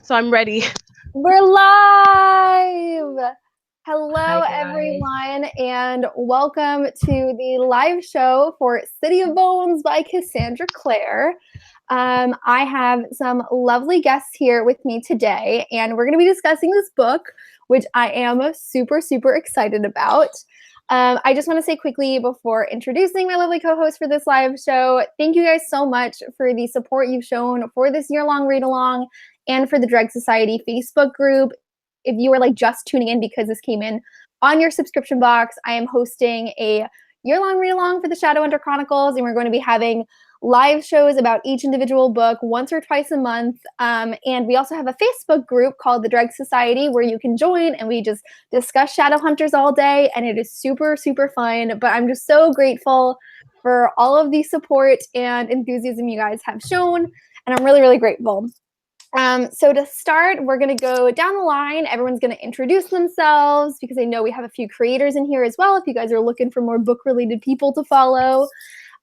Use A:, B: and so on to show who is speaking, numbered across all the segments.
A: so I'm ready.
B: We're live! Hello,
C: Hi,
B: everyone, and welcome to the live show for City of Bones by Cassandra Clare. I have some lovely guests here with me today, and we're going to be discussing this book, which I am super, super excited about. I just want to say quickly before introducing my lovely co-host for this live show, thank you guys so much for the support you've shown for this year-long read-along and for the Dreg Society Facebook group. If you were just tuning in because this came in on your subscription box, I am hosting a year-long read-along for the Shadowhunter Chronicles, and we're going to be having live shows about each individual book once or twice a month. And we also have a Facebook group called the Dreg Society where you can join and we just discuss Shadowhunters all day, and it is super, super fun. But I'm just so grateful for all of the support and enthusiasm you guys have shown, and I'm really, really grateful. So to start, we're going to go down the line. Everyone's going to introduce themselves because I know we have a few creators in here as well if you guys are looking for more book-related people to follow.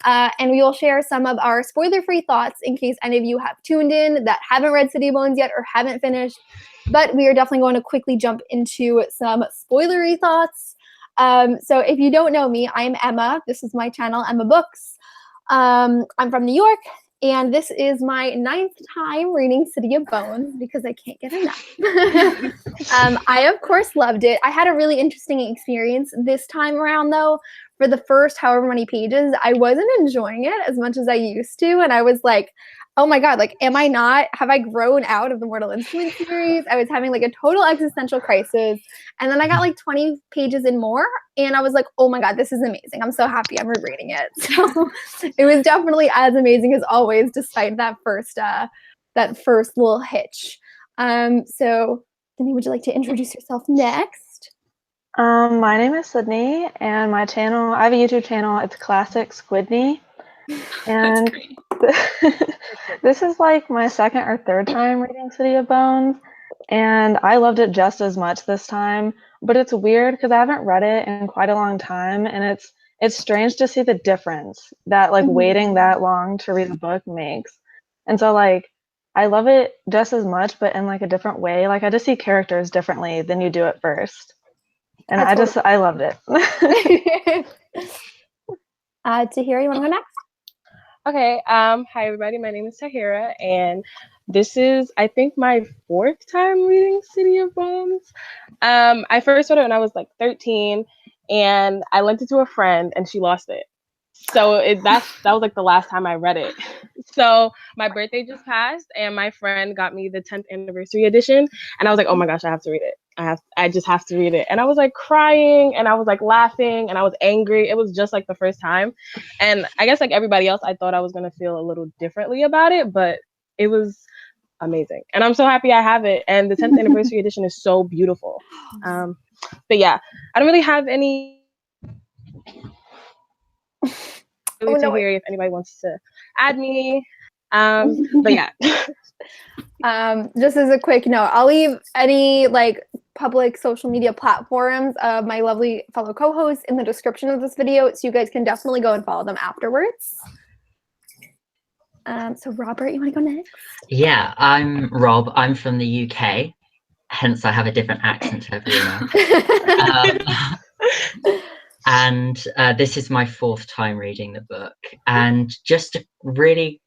B: And we will share some of our spoiler-free thoughts in case any of you have tuned in that haven't read City of Bones yet or haven't finished. But we are definitely going to quickly jump into some spoilery thoughts. So if you don't know me, I'm Emma. This is my channel, emmmabooks. I'm from New York. And this is my 9th time reading City of Bones because I can't get enough. I, of course, loved it. I had a really interesting experience this time around, though. For the first however many pages, I wasn't enjoying it as much as I used to. And I was like, oh my God, am I not? Have I grown out of the Mortal Instruments series? I was having a total existential crisis. And then I got 20 pages in more. And I was like, oh my God, this is amazing. I'm so happy I'm rereading it. So it was definitely as amazing as always, despite that first little hitch. So Sydney, would you like to introduce yourself next?
D: My name is Sydney, and my channel, I have a YouTube channel, it's Classic Squidney, and this is my second or third time reading City of Bones, and I loved it just as much this time, but it's weird because I haven't read it in quite a long time, and it's strange to see the difference that waiting that long to read a book makes. And so I love it just as much, but in a different way. I just see characters differently than you do at first. And I loved it.
B: Tahira, you want to go next?
A: Okay. Hi, everybody. My name is Tahira, and this is, I think, my 4th time reading City of Bones. I first read it when I was 13, and I lent it to a friend, and she lost it. So that was the last time I read it. So my birthday just passed, and my friend got me the 10th anniversary edition, and I was like, oh my gosh, I have to read it. I just have to read it. And I was crying, and I was laughing, and I was angry. It was just the first time. And I guess everybody else, I thought I was going to feel a little differently about it, but it was amazing. And I'm so happy I have it. And the 10th anniversary edition is so beautiful. But yeah, I don't really have any to hear if anybody wants to add me. But yeah.
B: Just as a quick note, I'll leave any public social media platforms of my lovely fellow co-hosts in the description of this video, so you guys can definitely go and follow them afterwards. So Robert, you want to go next?
C: Yeah, I'm Rob. I'm from the UK, hence I have a different accent to everyone else. And this is my 4th time reading the book. And just a really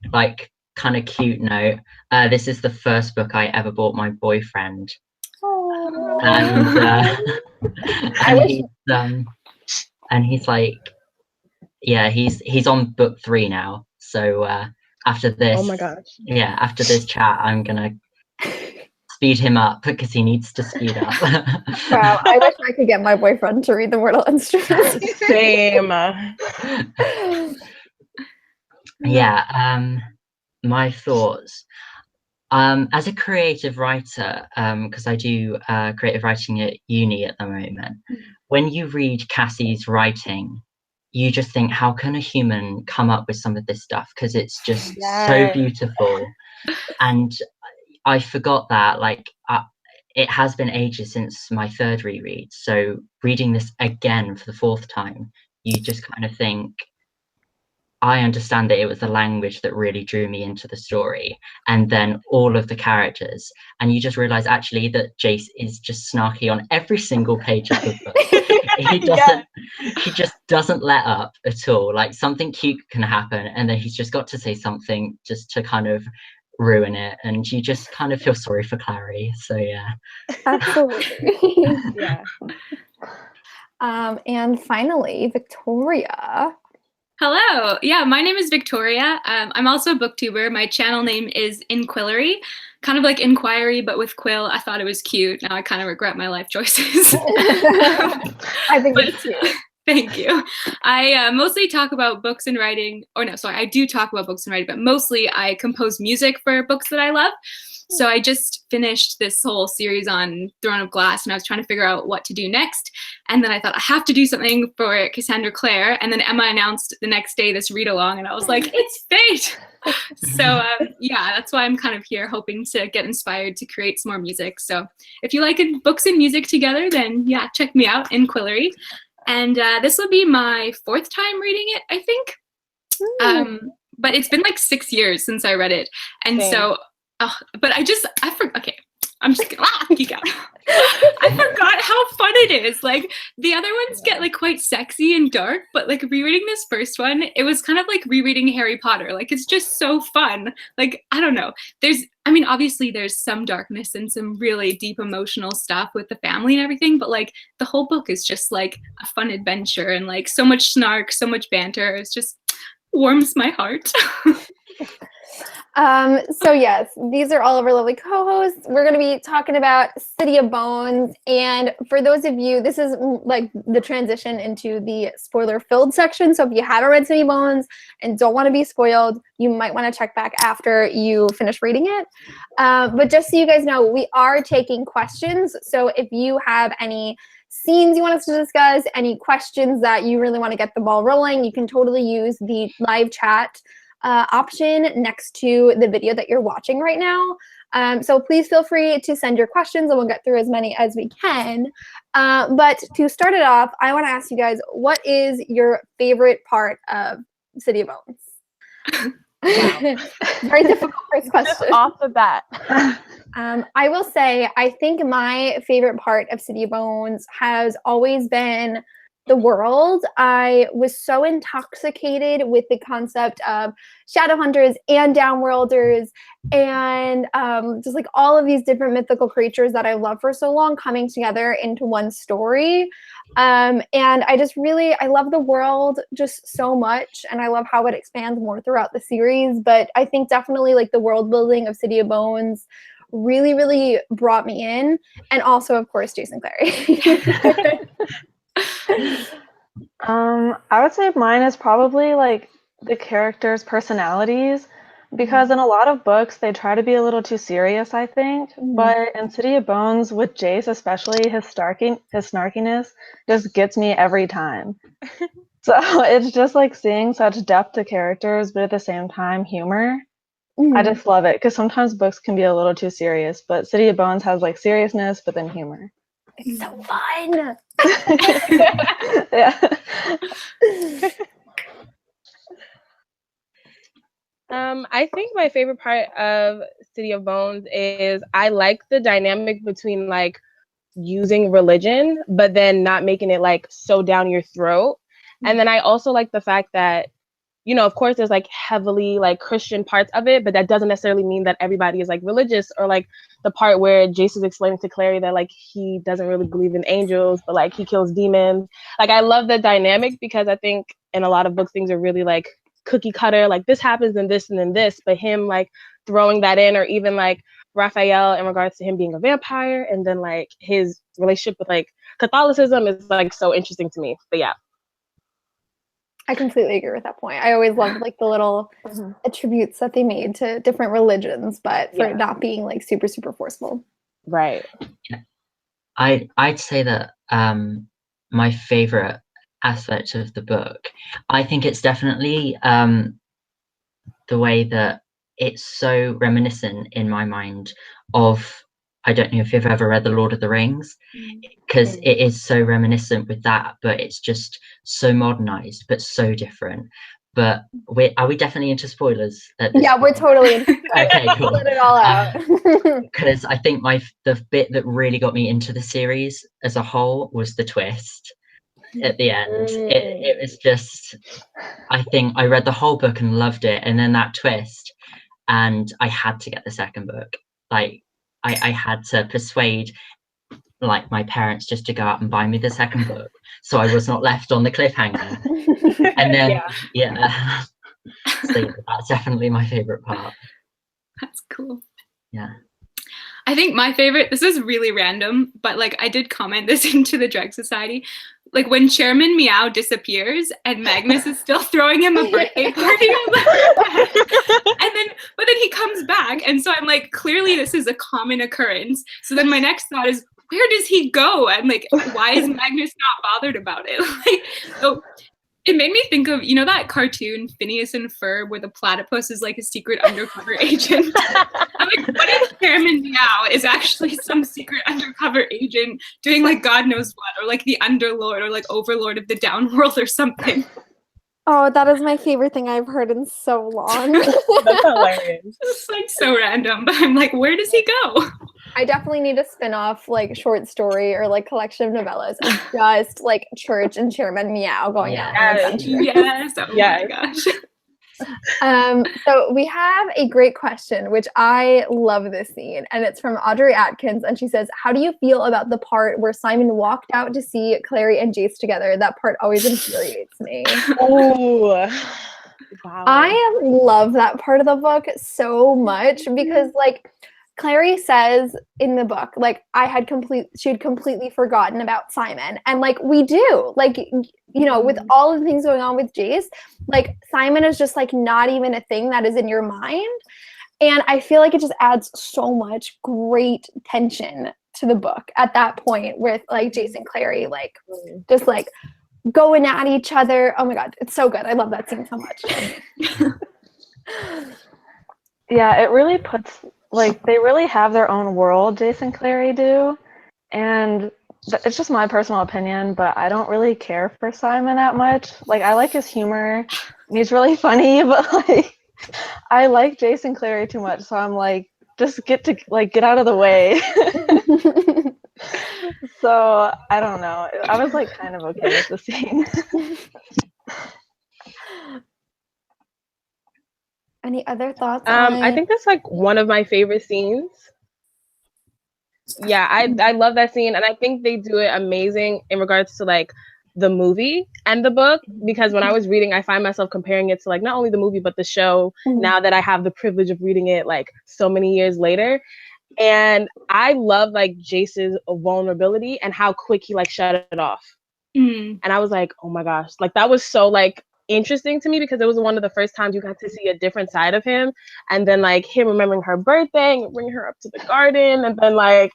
C: kind of cute note, this is the first book I ever bought my boyfriend. And he's he's on book 3 now. So after this,
A: oh my gosh,
C: after this chat, I'm gonna speed him up because he needs to speed up.
B: Wow, I wish I could get my boyfriend to read the Mortal Instruments.
A: Same.
C: Yeah, my thoughts. As a creative writer, because I do creative writing at uni at the moment, when you read Cassie's writing, you just think, how can a human come up with some of this stuff? Because it's just so beautiful. And I forgot that, it has been ages since my 3rd reread. So reading this again for the 4th time, you just kind of think, I understand that it was the language that really drew me into the story, and then all of the characters, and you just realize actually that Jace is just snarky on every single page of the book. He just doesn't let up at all. Like, something cute can happen, and then he's just got to say something just to kind of ruin it, and you just kind of feel sorry for Clary. So yeah,
B: Absolutely.
A: Yeah.
B: And finally, Victoria.
E: Hello. Yeah, my name is Victoria. I'm also a booktuber. My channel name is Inquillery, kind of like inquiry, but with quill. I thought it was cute. Now I kind of regret my life choices.
B: I think it's cute.
E: Thank you. I mostly talk about books and writing, or no, sorry, I do talk about books and writing, but mostly I compose music for books that I love. So I just finished this whole series on Throne of Glass, and I was trying to figure out what to do next. And then I thought, I have to do something for Cassandra Clare. And then Emma announced the next day this read-along, and I was like, it's fate! So yeah, that's why I'm kind of here, hoping to get inspired to create some more music. So if you like books and music together, then yeah, check me out, Inquillery. And this will be my 4th time reading it, I think. But it's been like 6 years since I read it. And
A: Same.
E: so, but I forgot, okay, I'm just gonna geek out. I forgot how fun it is. Like, the other ones get like quite sexy and dark, but like rereading this first one, it was kind of like rereading Harry Potter. Like, it's just so fun. Like, I don't know. Obviously there's some darkness and some really deep emotional stuff with the family and everything, but like the whole book is just like a fun adventure, and like so much snark, so much banter. It's just warms my heart.
B: So yes, these are all of our lovely co-hosts. We're going to be talking about City of Bones, and for those of you, this is like the transition into the spoiler-filled section. So if you haven't read City of Bones and don't want to be spoiled, you might want to check back after you finish reading it. But just so you guys know, we are taking questions. So if you have any scenes you want us to discuss, any questions that you really want to get the ball rolling, you can totally use the live chat option next to the video that you're watching right now. So please feel free to send your questions, and we'll get through as many as we can. But to start it off, I want to ask you guys, what is your favorite part of City of Bones?
A: Wow.
B: Very difficult first question.
A: Off the bat.
B: I will say, I think my favorite part of City of Bones has always been the world. I was so intoxicated with the concept of Shadowhunters and Downworlders and just like all of these different mythical creatures that I loved for so long coming together into one story. And I love the world just so much, and I love how it expands more throughout the series. But I think definitely like the world building of City of Bones really, really brought me in. And also, of course, Jason Clary.
D: I would say mine is probably like the characters' personalities, because in a lot of books they try to be a little too serious, I think. But in City of Bones, with Jace especially, his snarkiness just gets me every time. So it's just like seeing such depth to characters, but at the same time humor. I just love it, because sometimes books can be a little too serious, but City of Bones has like seriousness but then humor.
B: It's so fun.
D: Yeah.
A: I think my favorite part of City of Bones is I like the dynamic between like using religion, but then not making it like so down your throat. And then I also like the fact that, you know, of course there's like heavily like Christian parts of it, but that doesn't necessarily mean that everybody is like religious, or like the part where Jason's explaining to Clary that like he doesn't really believe in angels, but like he kills demons. Like, I love the dynamic, because I think in a lot of books things are really like cookie cutter, like this happens and this and then this, but him like throwing that in, or even like Raphael in regards to him being a vampire, and then like his relationship with like Catholicism is like so interesting to me. But yeah.
B: I completely agree with that point. I always loved like the little attributes that they made to different religions, but for it not being like super, super forceful.
A: Right.
C: I'd say that my favorite aspect of the book, I think it's definitely the way that it's so reminiscent in my mind of, I don't know if you've ever read The Lord of the Rings, because it is so reminiscent with that, but it's just so modernized, but so different. but are we definitely into spoilers at this
B: Yeah, we're
C: point?
B: totally into
C: Okay, cool.
B: Let it all out.
C: Because I think the bit that really got me into the series as a whole was the twist at the end. It was just, I think I read the whole book and loved it, and then that twist, and I had to get the second book. Like I had to persuade like my parents just to go out and buy me the second book, so I was not left on the cliffhanger. And then yeah. So yeah, that's definitely my favorite part.
E: That's cool.
C: Yeah.
E: I think my favorite, this is really random, but like I did comment this into the Dreg Society. Like when Chairman Meow disappears and Magnus is still throwing him a birthday party. But then he comes back. And so I'm like, clearly this is a common occurrence. So then my next thought is, where does he go? And like, why is Magnus not bothered about it? Like, so it made me think of, you know, that cartoon Phineas and Ferb where the platypus is like a secret undercover agent. I'm like, what if Chairman Meow is actually some secret undercover agent doing like God knows what, or like the Underlord or like Overlord of the Downworld or something?
B: Oh, that is my favorite thing I've heard in so long.
A: That's hilarious.
E: It's like so random, but I'm like, where does he go?
B: I definitely need a spin-off like short story or like collection of novellas of just like Church and Chairman Meow going out on adventures.
E: Yes. Oh my gosh.
B: So we have a great question, which I love this scene, and it's from Audrey Atkins, and she says, how do you feel about the part where Simon walked out to see Clary and Jace together? That part always infuriates me.
A: Oh, wow.
B: I love that part of the book so much because like Clary says in the book, like she'd completely forgotten about Simon. And like we do, like, you know, with all of the things going on with Jace, like Simon is just like not even a thing that is in your mind. And I feel like it just adds so much great tension to the book at that point with like Jace and Clary, like just like going at each other. Oh my God, it's so good. I love that scene so much.
D: Yeah, it really puts, like, they really have their own world, Jace and Clary do. And it's just my personal opinion, but I don't really care for Simon that much. Like, I like his humor. He's really funny, but, like, I like Jace and Clary too much. So I'm like, just get out of the way. So, I don't know. I was, like, kind of okay with the scene.
B: Any other thoughts?
A: I think that's like one of my favorite scenes. Yeah, I love that scene, and I think they do it amazing in regards to like the movie and the book, because when I was reading, I find myself comparing it to like not only the movie but the show, now that I have the privilege of reading it like so many years later. And I love like Jace's vulnerability and how quick he like shut it off. And I was like, oh my gosh, like that was so like interesting to me, because it was one of the first times you got to see a different side of him. And then like him remembering her birthday and bringing her up to the garden, and then like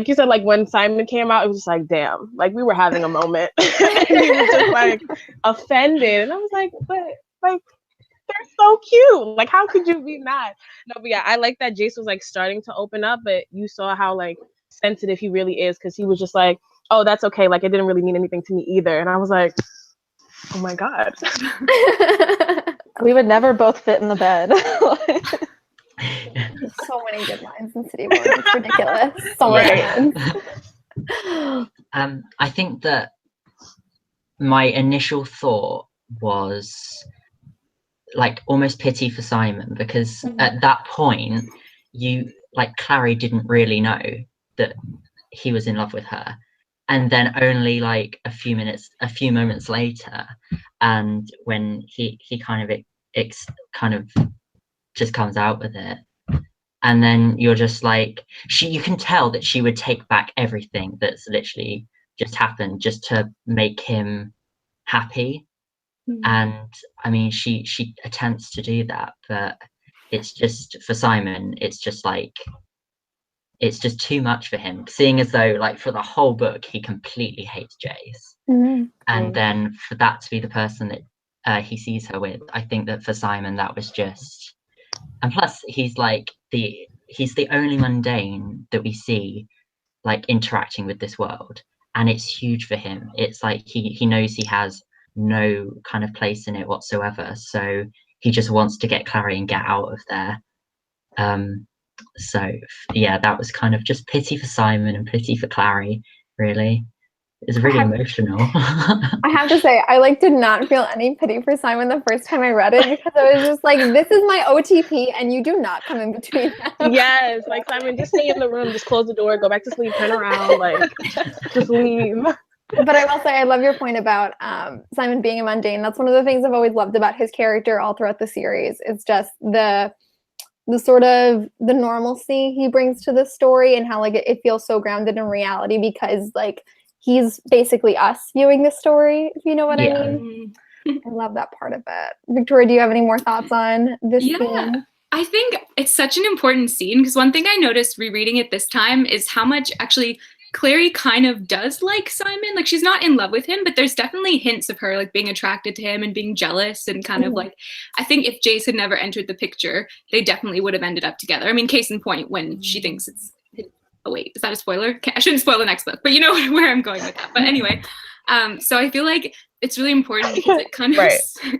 A: you said, like when Simon came out, it was just like, damn, like we were having a moment. And he was just like offended, and I was like, but like they're so cute, like how could you be mad? No, but yeah, I like that Jace was like starting to open up, but you saw how like sensitive he really is, because he was just like, oh, that's okay, like it didn't really mean anything to me either. And I was like, oh my God.
D: We would never both fit in the bed.
B: So many good lines in City of Bones. It's ridiculous. So many lines.
C: I think that my initial thought was like almost pity for Simon, because at that point, Clary didn't really know that he was in love with her. And then only like a few moments later, and when he kind of just comes out with it, and then you're just like, you can tell that she would take back everything that's literally just happened just to make him happy. And I mean, she attempts to do that, but it's just, for Simon, it's just like, it's just too much for him, seeing as though like for the whole book he completely hates Jace. And then for that to be the person that he sees her with, I think that for Simon that was just, and plus he's the only mundane that we see like interacting with this world, and it's huge for him. It's like he knows he has no kind of place in it whatsoever. So he just wants to get Clary and get out of there. So yeah, that was kind of just pity for Simon and pity for Clary, really. It's really emotional.
B: I have to say, I did not feel any pity for Simon the first time I read it, because I was just like, this is my OTP and you do not come in between them.
A: Yes, like Simon, just stay in the room, just close the door, go back to sleep, turn around, like just leave.
B: But I will say, I love your point about Simon being a mundane. That's one of the things I've always loved about his character all throughout the series. It's just the sort of the normalcy he brings to the story, and how it feels so grounded in reality, because he's basically us viewing the story, if you know what I mean. I love that part of it. Victoria, do you have any more thoughts on this scene?
E: I think it's such an important scene, because one thing I noticed rereading it this time is how much actually Clary kind of does like Simon. Like, she's not in love with him, but there's definitely hints of her being attracted to him and being jealous, and kind of I think if Jace had never entered the picture, they definitely would have ended up together. I mean, case in point, when she thinks it's, oh wait, is that a spoiler? I shouldn't spoil the next book, but you know where I'm going with that. But anyway, so I feel like it's really important, because it kind of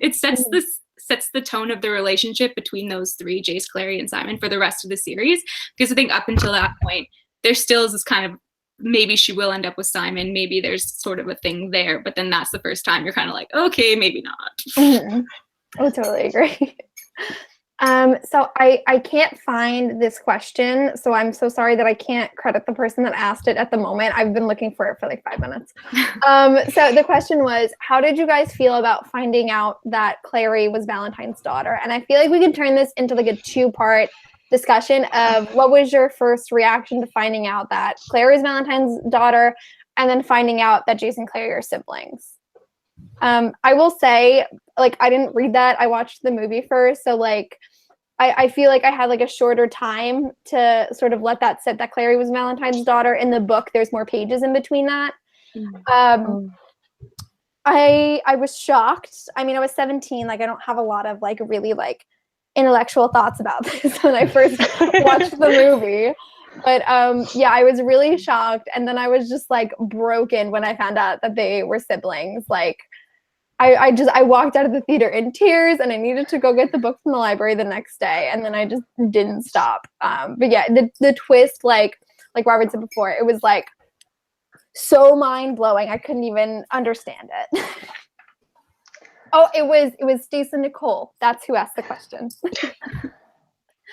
E: it sets the tone of the relationship between those three, Jace, Clary, and Simon, for the rest of the series. Because I think up until that point, there still is this kind of, maybe she will end up with Simon, maybe there's sort of a thing there, but then that's the first time you're kind of like, okay, maybe not.
B: I totally agree. So I can't find this question, so I'm so sorry that I can't credit the person that asked it at the moment. I've been looking for it for 5 minutes. So the question was, how did you guys feel about finding out that Clary was Valentine's daughter? And I feel like we can turn this into a two-part discussion of what was your first reaction to finding out that Clary is Valentine's daughter, and then finding out that Jace and Clary are siblings. I will say, I didn't read that. I watched the movie first, so I feel like I had a shorter time to sort of let that sit, that Clary was Valentine's daughter. In the book, there's more pages in between that. I was shocked. I mean, I was 17. I don't have a lot of really intellectual thoughts about this when I first watched the movie. But yeah, I was really shocked, and then I was just broken when I found out that they were siblings. I walked out of the theater in tears, and I needed to go get the book from the library the next day, and then I just didn't stop. But yeah, the twist, like Robert said before, it was so mind-blowing. I couldn't even understand it. Oh, it was Stace and Nicole. That's who asked the question.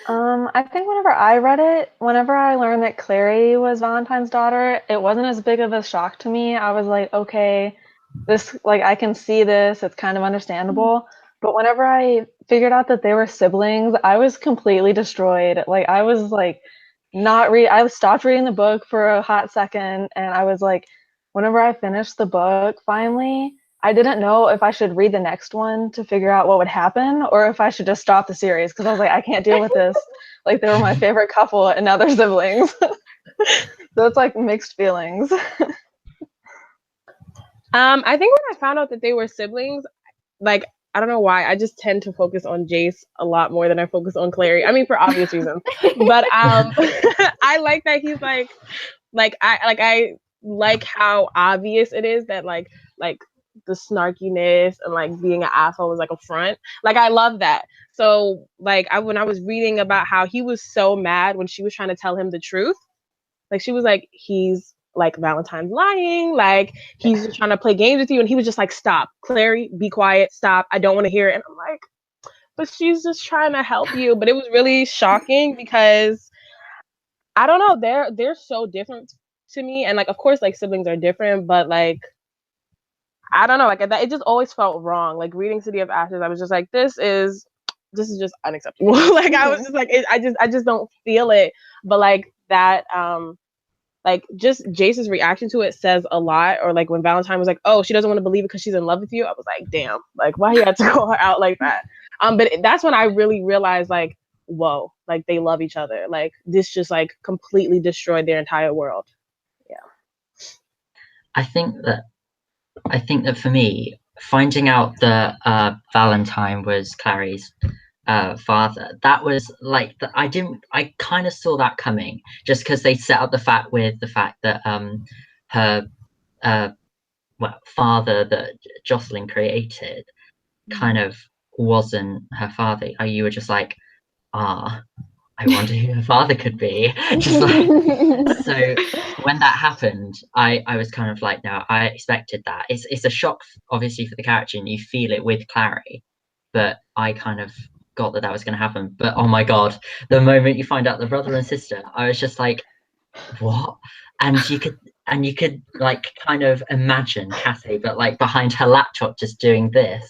D: I think whenever I read it, whenever I learned that Clary was Valentine's daughter, it wasn't as big of a shock to me. I was like, okay, this, I can see this. It's kind of understandable. But whenever I figured out that they were siblings, I was completely destroyed. I was I stopped reading the book for a hot second, and I was whenever I finished the book finally, I didn't know if I should read the next one to figure out what would happen, or if I should just stop the series, because I was I can't deal with this. They were my favorite couple, and now they're siblings. So it's mixed feelings.
A: I think when I found out that they were siblings, I don't know why, I just tend to focus on Jace a lot more than I focus on Clary. I mean, for obvious reasons. But I like that he's I like how obvious it is that the snarkiness and being an asshole is a front. I love that. So when I was reading about how he was so mad when she was trying to tell him the truth, she was he's Valentine's lying, he's just trying to play games with you, and he was just stop, Clary, be quiet, stop, I don't want to hear it. And I'm but she's just trying to help you. But it was really shocking, because I don't know, they're so different to me, and of course siblings are different, but I don't know, it just always felt wrong. Reading City of Ashes, I was just this is just unacceptable. I was just I just don't feel it. But that just Jace's reaction to it says a lot. Or when Valentine was oh, she doesn't want to believe it because she's in love with you, I was damn, why you had to call her out like that. But that's when I really realized whoa, they love each other. This just completely destroyed their entire world. Yeah.
C: I think that for me, finding out that Valentine was Clary's father, that was I kind of saw that coming, just because they set up the fact that her father that Jocelyn created kind of wasn't her father. You were just like, I wonder who her father could be. Just like, so when that happened, I was kind of like, no, I expected that. It's a shock, obviously, for the character, and you feel it with Clare, but I kind of got that was going to happen. But oh my god, the moment you find out the brother and sister, I was just like, what? And you could like kind of imagine Cassie, but like behind her laptop just doing this.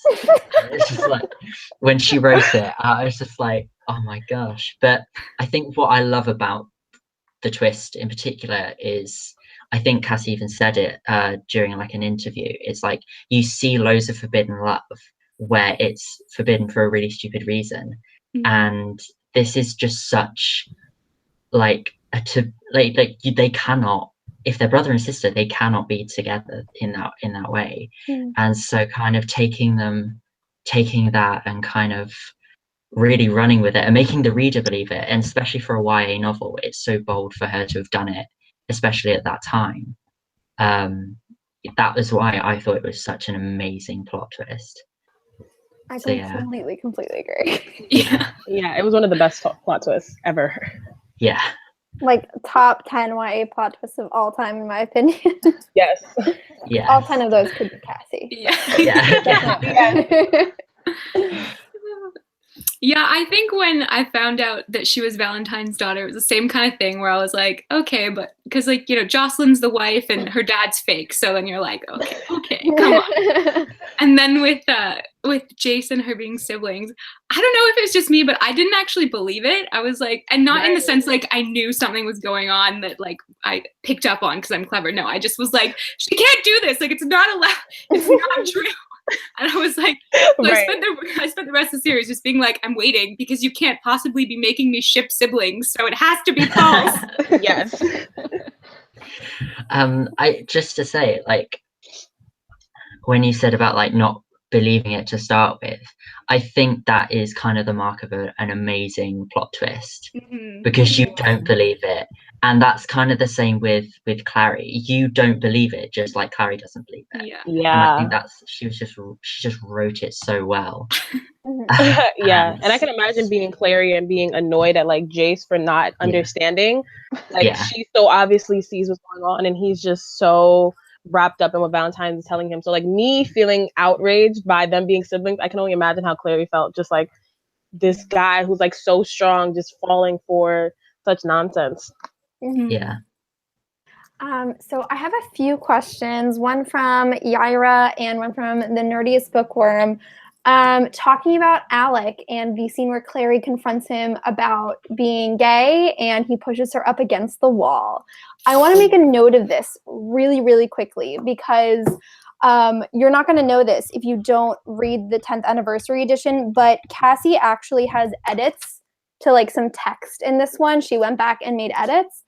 C: It's just like when she wrote it, I was just like, oh my gosh. But I think what I love about the twist in particular is, I think Cassie even said it during like an interview, it's like you see loads of forbidden love where it's forbidden for a really stupid reason. And this is just such like they cannot, if they're brother and sister, they cannot be together in that way. And so kind of taking that and kind of really running with it and making the reader believe it, and especially for a YA novel, it's so bold for her to have done it, especially at that time. That was why I thought it was such an amazing plot twist.
B: I completely agree.
A: Yeah, it was one of the best plot twists ever.
C: Yeah.
B: Like top 10 YA plot twists of all time, in my opinion.
A: Yes.
C: Yeah.
B: All 10 of those could be Cassie.
E: Yeah, I think when I found out that she was Valentine's daughter, it was the same kind of thing where I was like, okay, but because like, you know, Jocelyn's the wife and her dad's fake. So then you're like, okay, come on. And then with Jason, her being siblings, I don't know if it was just me, but I didn't actually believe it. I was like, and not in the sense like I knew something was going on that like I picked up on because I'm clever. No, I just was like, she can't do this. Like, it's not allowed. It's not true. And I was like, so I spent the rest of the series just being like, I'm waiting because you can't possibly be making me ship siblings, so it has to be false.
A: Yes.
C: I just to say, like, when you said about like not believing it to start with, I think that is kind of the mark of an amazing plot twist, because you don't believe it. And that's kind of the same with Clare. You don't believe it, just like Clare doesn't believe it.
A: Yeah.
C: And I think she just wrote it so well.
A: Yeah. And I can imagine being Clare and being annoyed at like Jace for not understanding. Like she so obviously sees what's going on, and he's just so wrapped up in what Valentine is telling him. So like me feeling outraged by them being siblings, I can only imagine how Clare felt, just like this guy who's like so strong just falling for such nonsense.
C: Yeah.
B: So I have a few questions, one from Yaira and one from the Nerdiest Bookworm, talking about Alec and the scene where Clary confronts him about being gay and he pushes her up against the wall. I want to make a note of this really, really quickly, because you're not going to know this if you don't read the 10th anniversary edition, but Cassie actually has edits to like some text in this one. She went back and made edits.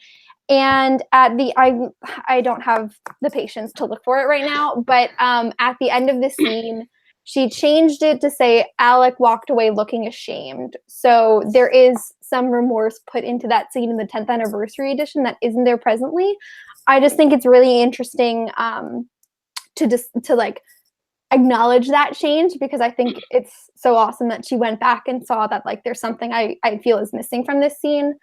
B: And at the, I don't have the patience to look for it right now, but at the end of the scene, she changed it to say Alec walked away looking ashamed. So there is some remorse put into that scene in the 10th anniversary edition that isn't there presently. I just think it's really interesting to like acknowledge that change, because I think it's so awesome that she went back and saw that like there's something I feel is missing from this scene.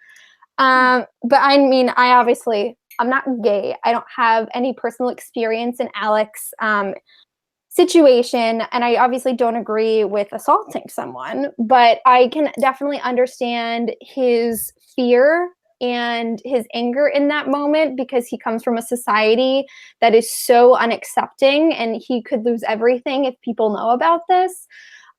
B: But I mean, I'm not gay. I don't have any personal experience in Alec's situation, and I obviously don't agree with assaulting someone, but I can definitely understand his fear and his anger in that moment, because he comes from a society that is so unaccepting, and he could lose everything if people know about this.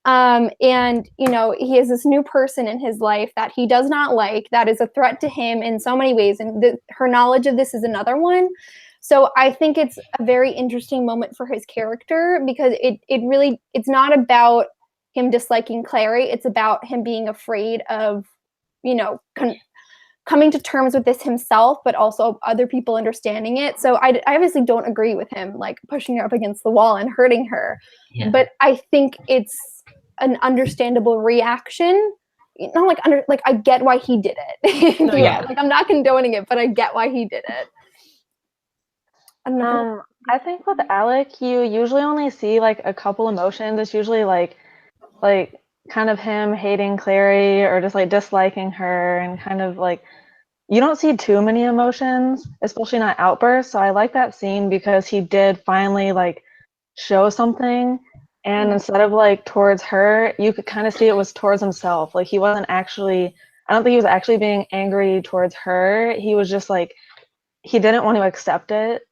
B: And, you know, he has this new person in his life that he does not like, that is a threat to him in so many ways. And her knowledge of this is another one. So I think it's a very interesting moment for his character, because it's not about him disliking Clare. It's about him being afraid of, you know, coming to terms with this himself, but also other people understanding it. So I obviously don't agree with him, like pushing her up against the wall and hurting her. Yeah. But I think it's an understandable reaction. Not like I get why he did it. Like I'm not condoning it, but I get why he did it.
D: I think with Alec, you usually only see like a couple emotions. It's usually like kind of him hating Clary or just like disliking her, and kind of like you don't see too many emotions, especially not outbursts. So I like that scene because he did finally like show something, and instead of like towards her, you could kind of see it was towards himself. Like he wasn't actually, I don't think he was actually being angry towards her. He was just like, he didn't want to accept it.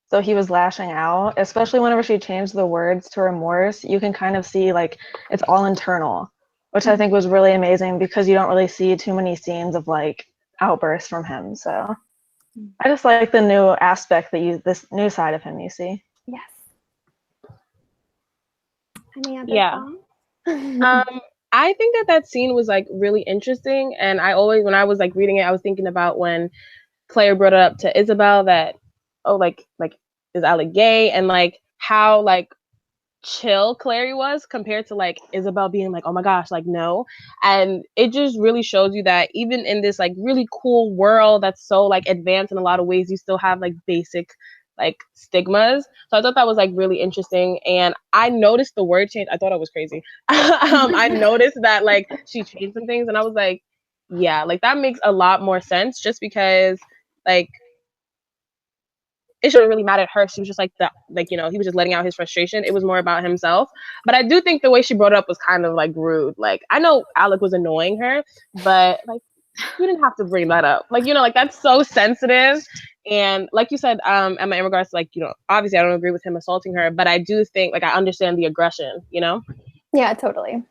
D: So he was lashing out, especially whenever she changed the words to remorse. You can kind of see like it's all internal, which I think was really amazing because you don't really see too many scenes of like outbursts from him. So I just like the new aspect that this new side of him you see.
B: Yes. Any other
A: Yeah.
B: thoughts?
A: I think that scene was like really interesting, and I always, when I was like reading it, I was thinking about when Claire brought it up to Isabel that, oh, like is Alec gay, and like how like chill Clary was compared to like Isabel being like, oh my gosh, like no. And it just really shows you that even in this like really cool world that's so like advanced in a lot of ways, you still have like basic like stigmas. So I thought that was like really interesting. And I noticed the word change. I thought I was crazy. I noticed that like she changed some things, and I was like, yeah, like that makes a lot more sense, just because like it shouldn't really matter at her. She was just like that, like, you know, he was just letting out his frustration. It was more about himself. But I do think the way she brought it up was kind of like rude. Like, I know Alec was annoying her, but like, you didn't have to bring that up. Like, you know, like that's so sensitive. And like you said, Emma, in regards to like, you know, obviously I don't agree with him assaulting her, but I do think like I understand the aggression, you know?
B: Yeah, totally.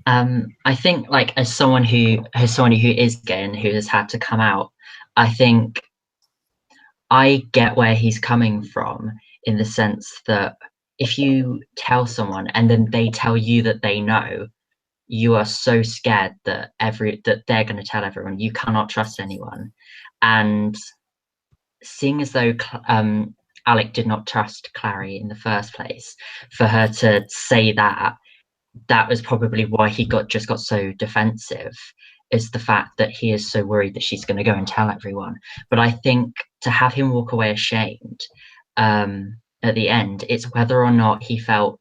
C: I think like as someone who is gay and who has had to come out, I think I get where he's coming from, in the sense that if you tell someone and then they tell you that they know, you are so scared that they're going to tell everyone. You cannot trust anyone. And seeing as though Alec did not trust Clary in the first place, for her to say that was probably why he got so defensive, is the fact that he is so worried that she's going to go and tell everyone. But I think to have him walk away ashamed at the end, it's whether or not he felt,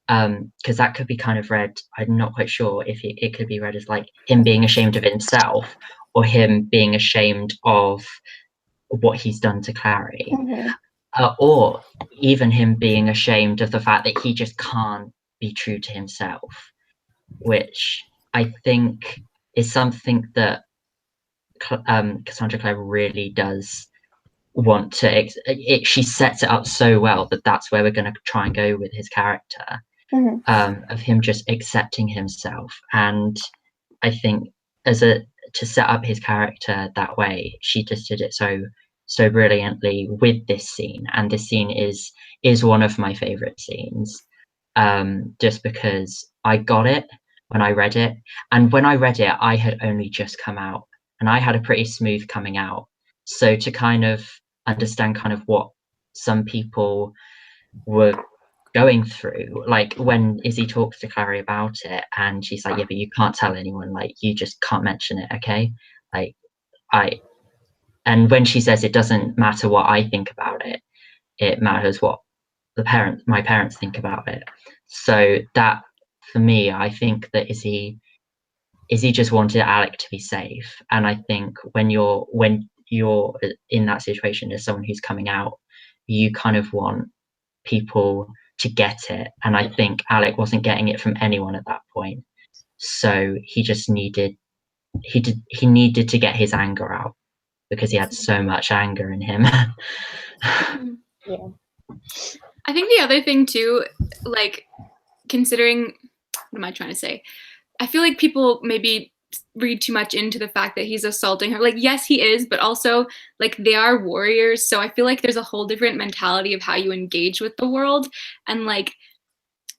C: because that could be kind of read, I'm not quite sure if it could be read as like him being ashamed of himself, or him being ashamed of what he's done to Clary. Or even him being ashamed of the fact that he just can't be true to himself, which I think is something that Cassandra Clare really does want to. She sets it up so well that that's where we're going to try and go with his character, of him just accepting himself. And I think to set up his character that way, she just did it so brilliantly with this scene. And this scene is one of my favorite scenes, just because I got it when I read it. And when I read it, I had only just come out, and I had a pretty smooth coming out. So to kind of understand kind of what some people were going through, like when Izzy talks to Clary about it, and she's like, yeah, but you can't tell anyone, like you just can't mention it, okay? Like and when she says it doesn't matter what I think about it, it matters what my parents think about it. So that, for me, I think that Izzy just wanted Alec to be safe. And I think when you're in that situation as someone who's coming out, you kind of want people to get it. And I think Alec wasn't getting it from anyone at that point. So he just needed to get his anger out, because he had so much anger in him.
A: Yeah.
E: I think the other thing too, like considering, what am I trying to say? I feel like people maybe read too much into the fact that he's assaulting her. Like, yes, he is, but also like they are warriors. So I feel like there's a whole different mentality of how you engage with the world. And like,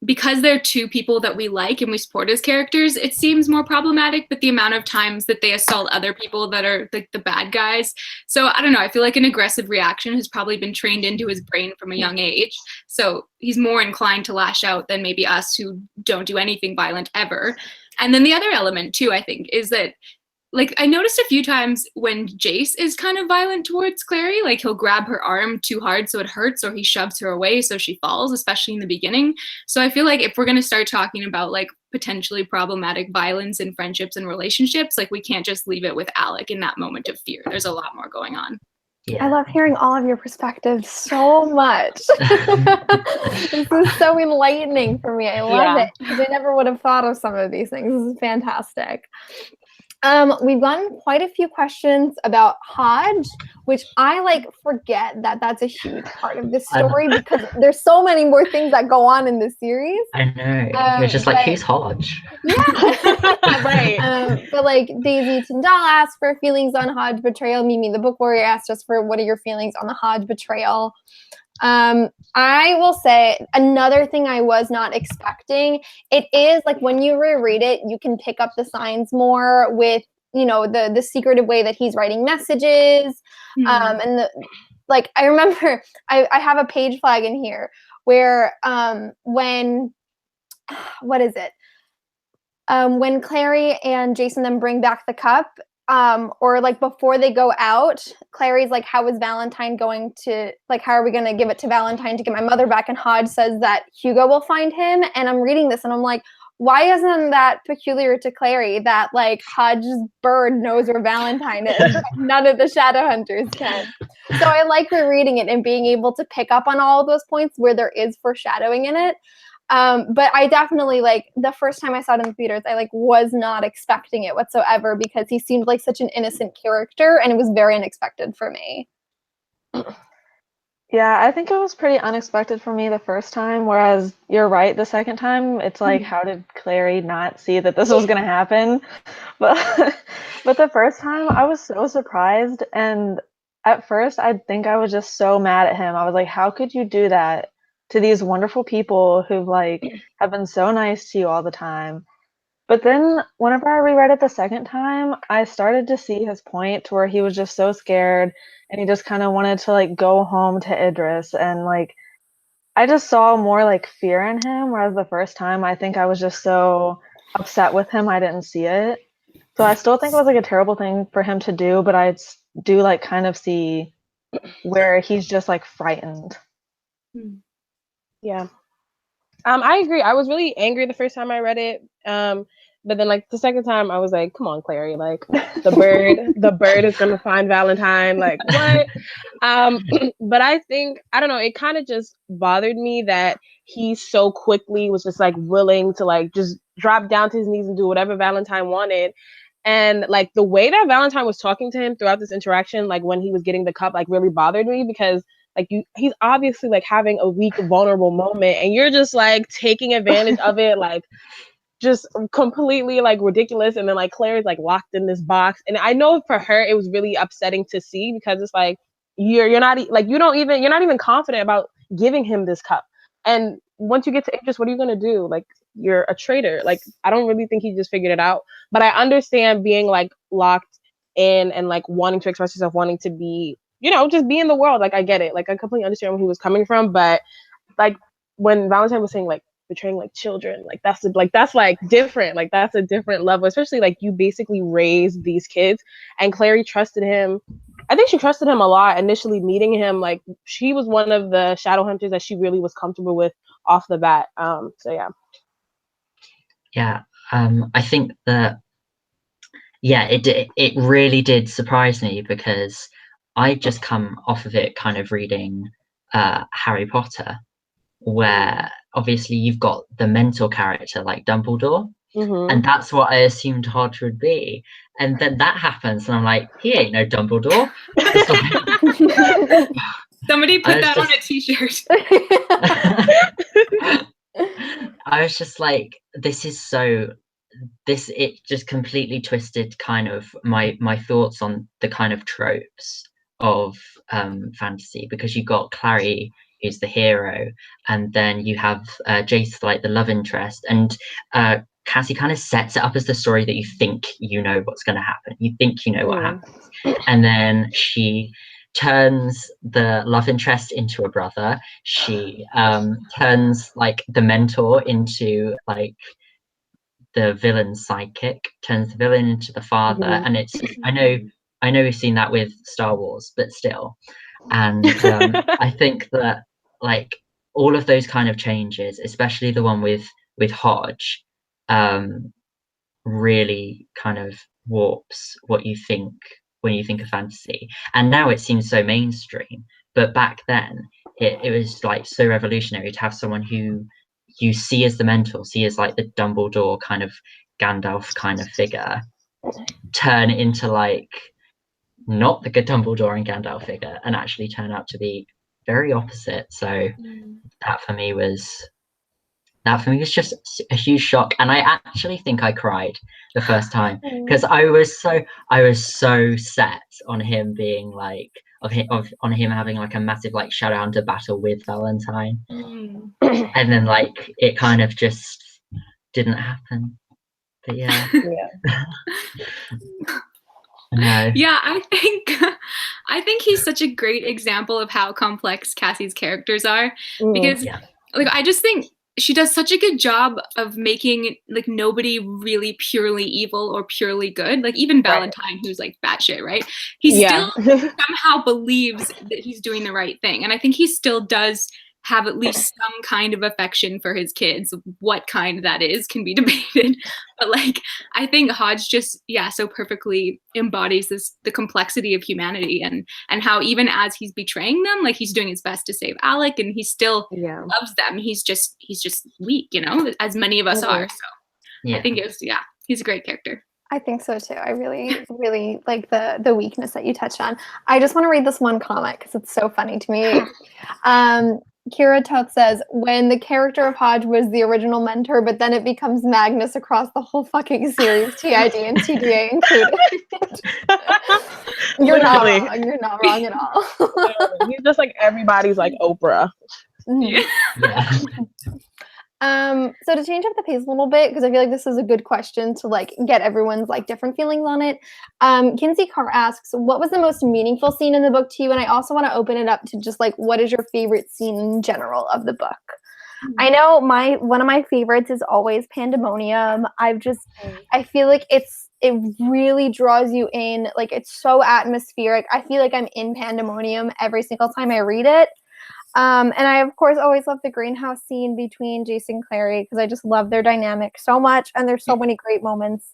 E: because they're two people that we like and we support as characters, it seems more problematic, but the amount of times that they assault other people that are like the bad guys. So I don't know, I feel like an aggressive reaction has probably been trained into his brain from a young age. So he's more inclined to lash out than maybe us who don't do anything violent ever. And then the other element too, I think, is that like I noticed a few times when Jace is kind of violent towards Clary, like he'll grab her arm too hard so it hurts, or he shoves her away so she falls, especially in the beginning. So I feel like if we're going to start talking about like potentially problematic violence in friendships and relationships, like we can't just leave it with Alec in that moment of fear. There's a lot more going on.
B: I love hearing all of your perspectives so much. This is so enlightening for me. I love it, because I never would have thought of some of these things. This is fantastic. We've gotten quite a few questions about Hodge, which I like forget that that's a huge part of this story, because there's so many more things that go on in this series.
C: I know. You're just like, who's Hodge?
B: Yeah.
A: Right.
B: But like Daisy Tyndall asked for feelings on Hodge betrayal. Mimi the Book Warrior asked us for what are your feelings on the Hodge betrayal. I will say another thing I was not expecting, it is like when you reread it, you can pick up the signs more with, you know, the secretive way that he's writing messages. And the, like, I remember I have a page flag in here where when, what is it? When Clary and Jason then bring back the cup, or like before they go out, Clary's like, how is Valentine going to, like, how are we going to give it to Valentine to get my mother back? And Hodge says that Hugo will find him. And I'm reading this and I'm like, why isn't that peculiar to Clary that like Hodge's bird knows where Valentine is, but none of the Shadowhunters can? So I like rereading it and being able to pick up on all of those points where there is foreshadowing in it. But I definitely, like, the first time I saw it in the theaters, I like was not expecting it whatsoever, because he seemed like such an innocent character and it was very unexpected for me.
D: Yeah, I think it was pretty unexpected for me the first time, whereas you're right, the second time, it's like, how did Clary not see that this was going to happen? But the first time, I was so surprised, and at first, I think I was just so mad at him. I was like, how could you do that to these wonderful people who like have been so nice to you all the time? But then whenever I reread it the second time, I started to see his point to where he was just so scared and he just kind of wanted to like go home to Idris, and like I just saw more like fear in him, whereas the first time I think I was just so upset with him I didn't see it. So I still think it was like a terrible thing for him to do, but I do like kind of see where he's just like frightened.
A: Yeah. I agree. I was really angry the first time I read it. But then like the second time I was like, come on, Clary, like the bird is gonna find Valentine, like what? But I think, I don't know, it kind of just bothered me that he so quickly was just like willing to like just drop down to his knees and do whatever Valentine wanted. And like the way that Valentine was talking to him throughout this interaction, like when he was getting the cup, like really bothered me, because like he's obviously like having a weak, vulnerable moment, and you're just like taking advantage of it, like just completely like ridiculous. And then like Claire is like locked in this box, and I know for her it was really upsetting to see, because it's like you're not like you're not even confident about giving him this cup. And once you get to Idris, what are you gonna do? Like, you're a traitor. Like, I don't really think he just figured it out. But I understand being like locked in and like wanting to express yourself, wanting to be, you know, just be in the world. Like, I get it. Like, I completely understand where he was coming from. But like when Valentine was saying like betraying like children, like that's like different. Like that's a different level, especially like you basically raised these kids. And Clary trusted him. I think she trusted him a lot initially meeting him. Like, she was one of the Shadowhunters that she really was comfortable with off the bat. So yeah.
C: Yeah, I think that, yeah, it really did surprise me, because I just come off of it kind of reading Harry Potter, where obviously you've got the mentor character like Dumbledore, and that's what I assumed Hodge would be. And then that happens, and I'm like, he ain't no Dumbledore.
E: Somebody put that on a t-shirt.
C: I was just like, it just completely twisted kind of my thoughts on the kind of tropes of fantasy, because you got Clary, who's the hero, and then you have Jace, like the love interest, and Cassie kind of sets it up as the story that you think you know what's going to happen. You think you know what happens, and then she turns the love interest into a brother. She turns like the mentor into like the villain's sidekick turns the villain into the father, and it's I know we've seen that with Star Wars, but still, and I think that like all of those kind of changes, especially the one with Hodge, really kind of warps what you think when you think of fantasy. And now it seems so mainstream, but back then it was like so revolutionary to have someone who you see as the mentor, see as like the Dumbledore kind of Gandalf kind of figure, turn into like not the good Dumbledore and Gandalf figure, and actually turn out to be very opposite. So that for me was just a huge shock, and I actually think I cried the first time because I was so set on him being like on him having like a massive like Shadowhunter battle with Valentine, and then like it kind of just didn't happen. But yeah. No.
E: Yeah, I think he's such a great example of how complex Cassie's characters are, because like I just think she does such a good job of making like nobody really purely evil or purely good. Like even Valentine, who's like batshit, right? He still somehow believes that he's doing the right thing, and I think he still does have at least some kind of affection for his kids. What kind that is can be debated, but like I think Hodge just so perfectly embodies the complexity of humanity, and how even as he's betraying them, like he's doing his best to save Alec, and he still loves them. He's just weak, you know, as many of us are. So I think he's a great character.
B: I think so too. I really, really like the weakness that you touched on. I just want to read this one comment because it's so funny to me. Kira Tuth says, when the character of Hodge was the original mentor, but then it becomes Magnus across the whole fucking series, TID and TDA included. You're not wrong. You're not wrong at all.
A: He's just like everybody's like Oprah.
B: So to change up the pace a little bit, because I feel like this is a good question to like get everyone's like different feelings on it. Kinsey Carr asks, what was the most meaningful scene in the book to you? And I also want to open it up to just like, what is your favorite scene in general of the book? I know one of my favorites is always Pandemonium. I feel like it really draws you in. Like it's so atmospheric. I feel like I'm in Pandemonium every single time I read it. And I, of course, always love the greenhouse scene between Jason and Clary because I just love their dynamic so much. And there's so many great moments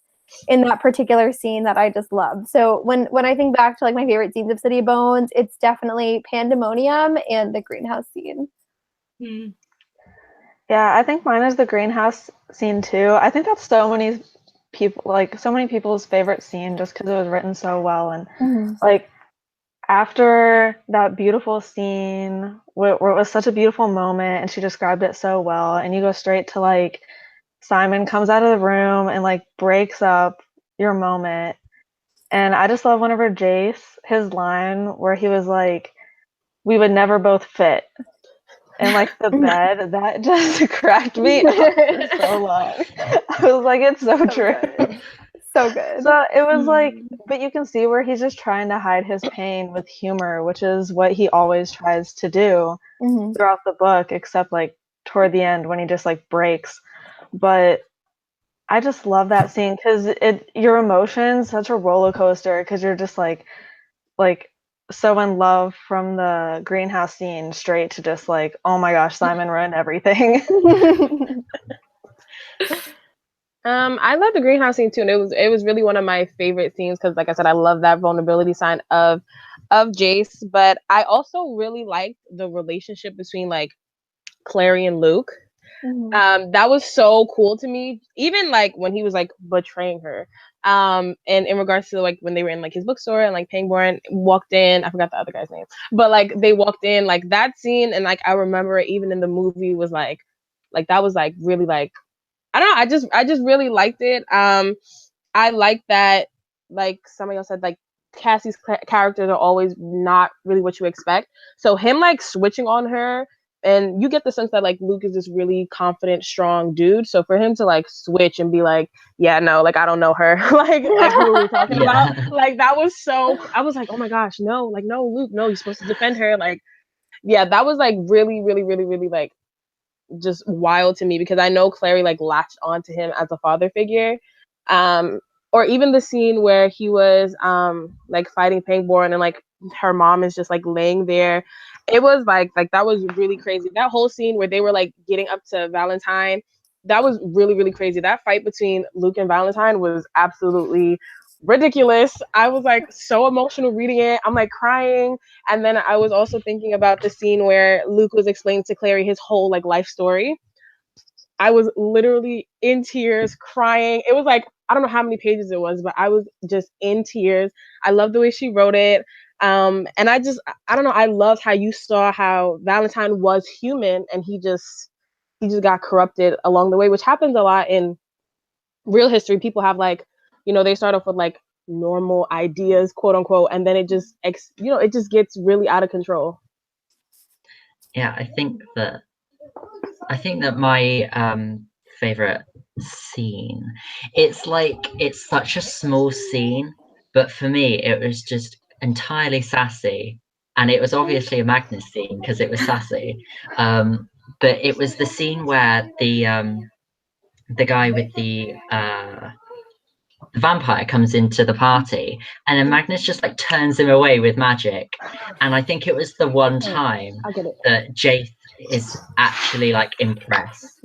B: in that particular scene that I just love. So when I think back to like my favorite scenes of City of Bones, it's definitely Pandemonium and the greenhouse scene.
D: Yeah, I think mine is the greenhouse scene too. I think that's so many people's favorite scene just because it was written so well. And like after that beautiful scene where it was such a beautiful moment and she described it so well, and you go straight to like Simon comes out of the room and like breaks up your moment. And I just love whenever his line where he was like, we would never both fit. And like the bed, that just cracked me up for so long. I was like, it's so true.
B: Good. So good.
D: So it was like, but you can see where he's just trying to hide his pain with humor, which is what he always tries to do throughout the book, except like toward the end when he just like breaks. But I just love that scene because your emotions, such a roller coaster, because you're just like so in love from the greenhouse scene straight to just like, oh my gosh, Simon ruined everything.
A: I love the greenhouse scene too, and it was really one of my favorite scenes because, like I said, I love that vulnerability sign of Jace. But I also really liked the relationship between like Clary and Luke. That was so cool to me. Even like when he was like betraying her. And in regards to like when they were in like his bookstore and like Pangborn walked in, I forgot the other guy's name, but like they walked in, like that scene, and like I remember it even in the movie was like that was like really like, I don't know, I just really liked it. I like that, like somebody else said, like Cassie's characters are always not really what you expect. So him like switching on her, and you get the sense that like Luke is this really confident, strong dude. So for him to like switch and be like, yeah, no, like I don't know her, like who were we talking about? Like that was so, I was like, oh my gosh, no, like no, Luke, no, you're supposed to defend her. Like, yeah, that was like really, really, really, really like just wild to me, because I know Clary like latched onto him as a father figure. Or even the scene where he was like fighting Pangborn and like her mom is just like laying there. It was like that was really crazy. That whole scene where they were like getting up to Valentine, that was really, really crazy. That fight between Luke and Valentine was absolutely ridiculous. I was like so emotional reading it. I'm like crying. And then I was also thinking about the scene where Luke was explaining to Clary his whole like life story. I was literally in tears, crying. It was like, I don't know how many pages it was, but I was just in tears. I love the way she wrote it. And I don't know, I loved how you saw how Valentine was human and he just got corrupted along the way, which happens a lot in real history. People have like, they start off with like normal ideas, quote unquote, and then it just, it just gets really out of control.
C: Yeah, I think that my favorite scene, it's such a small scene, but for me it was just entirely sassy, and it was obviously a Magnus scene because it was sassy, but it was the scene where the guy with the vampire comes into the party, and then Magnus just like turns him away with magic, and I think it was the one time that Jace is actually like impressed,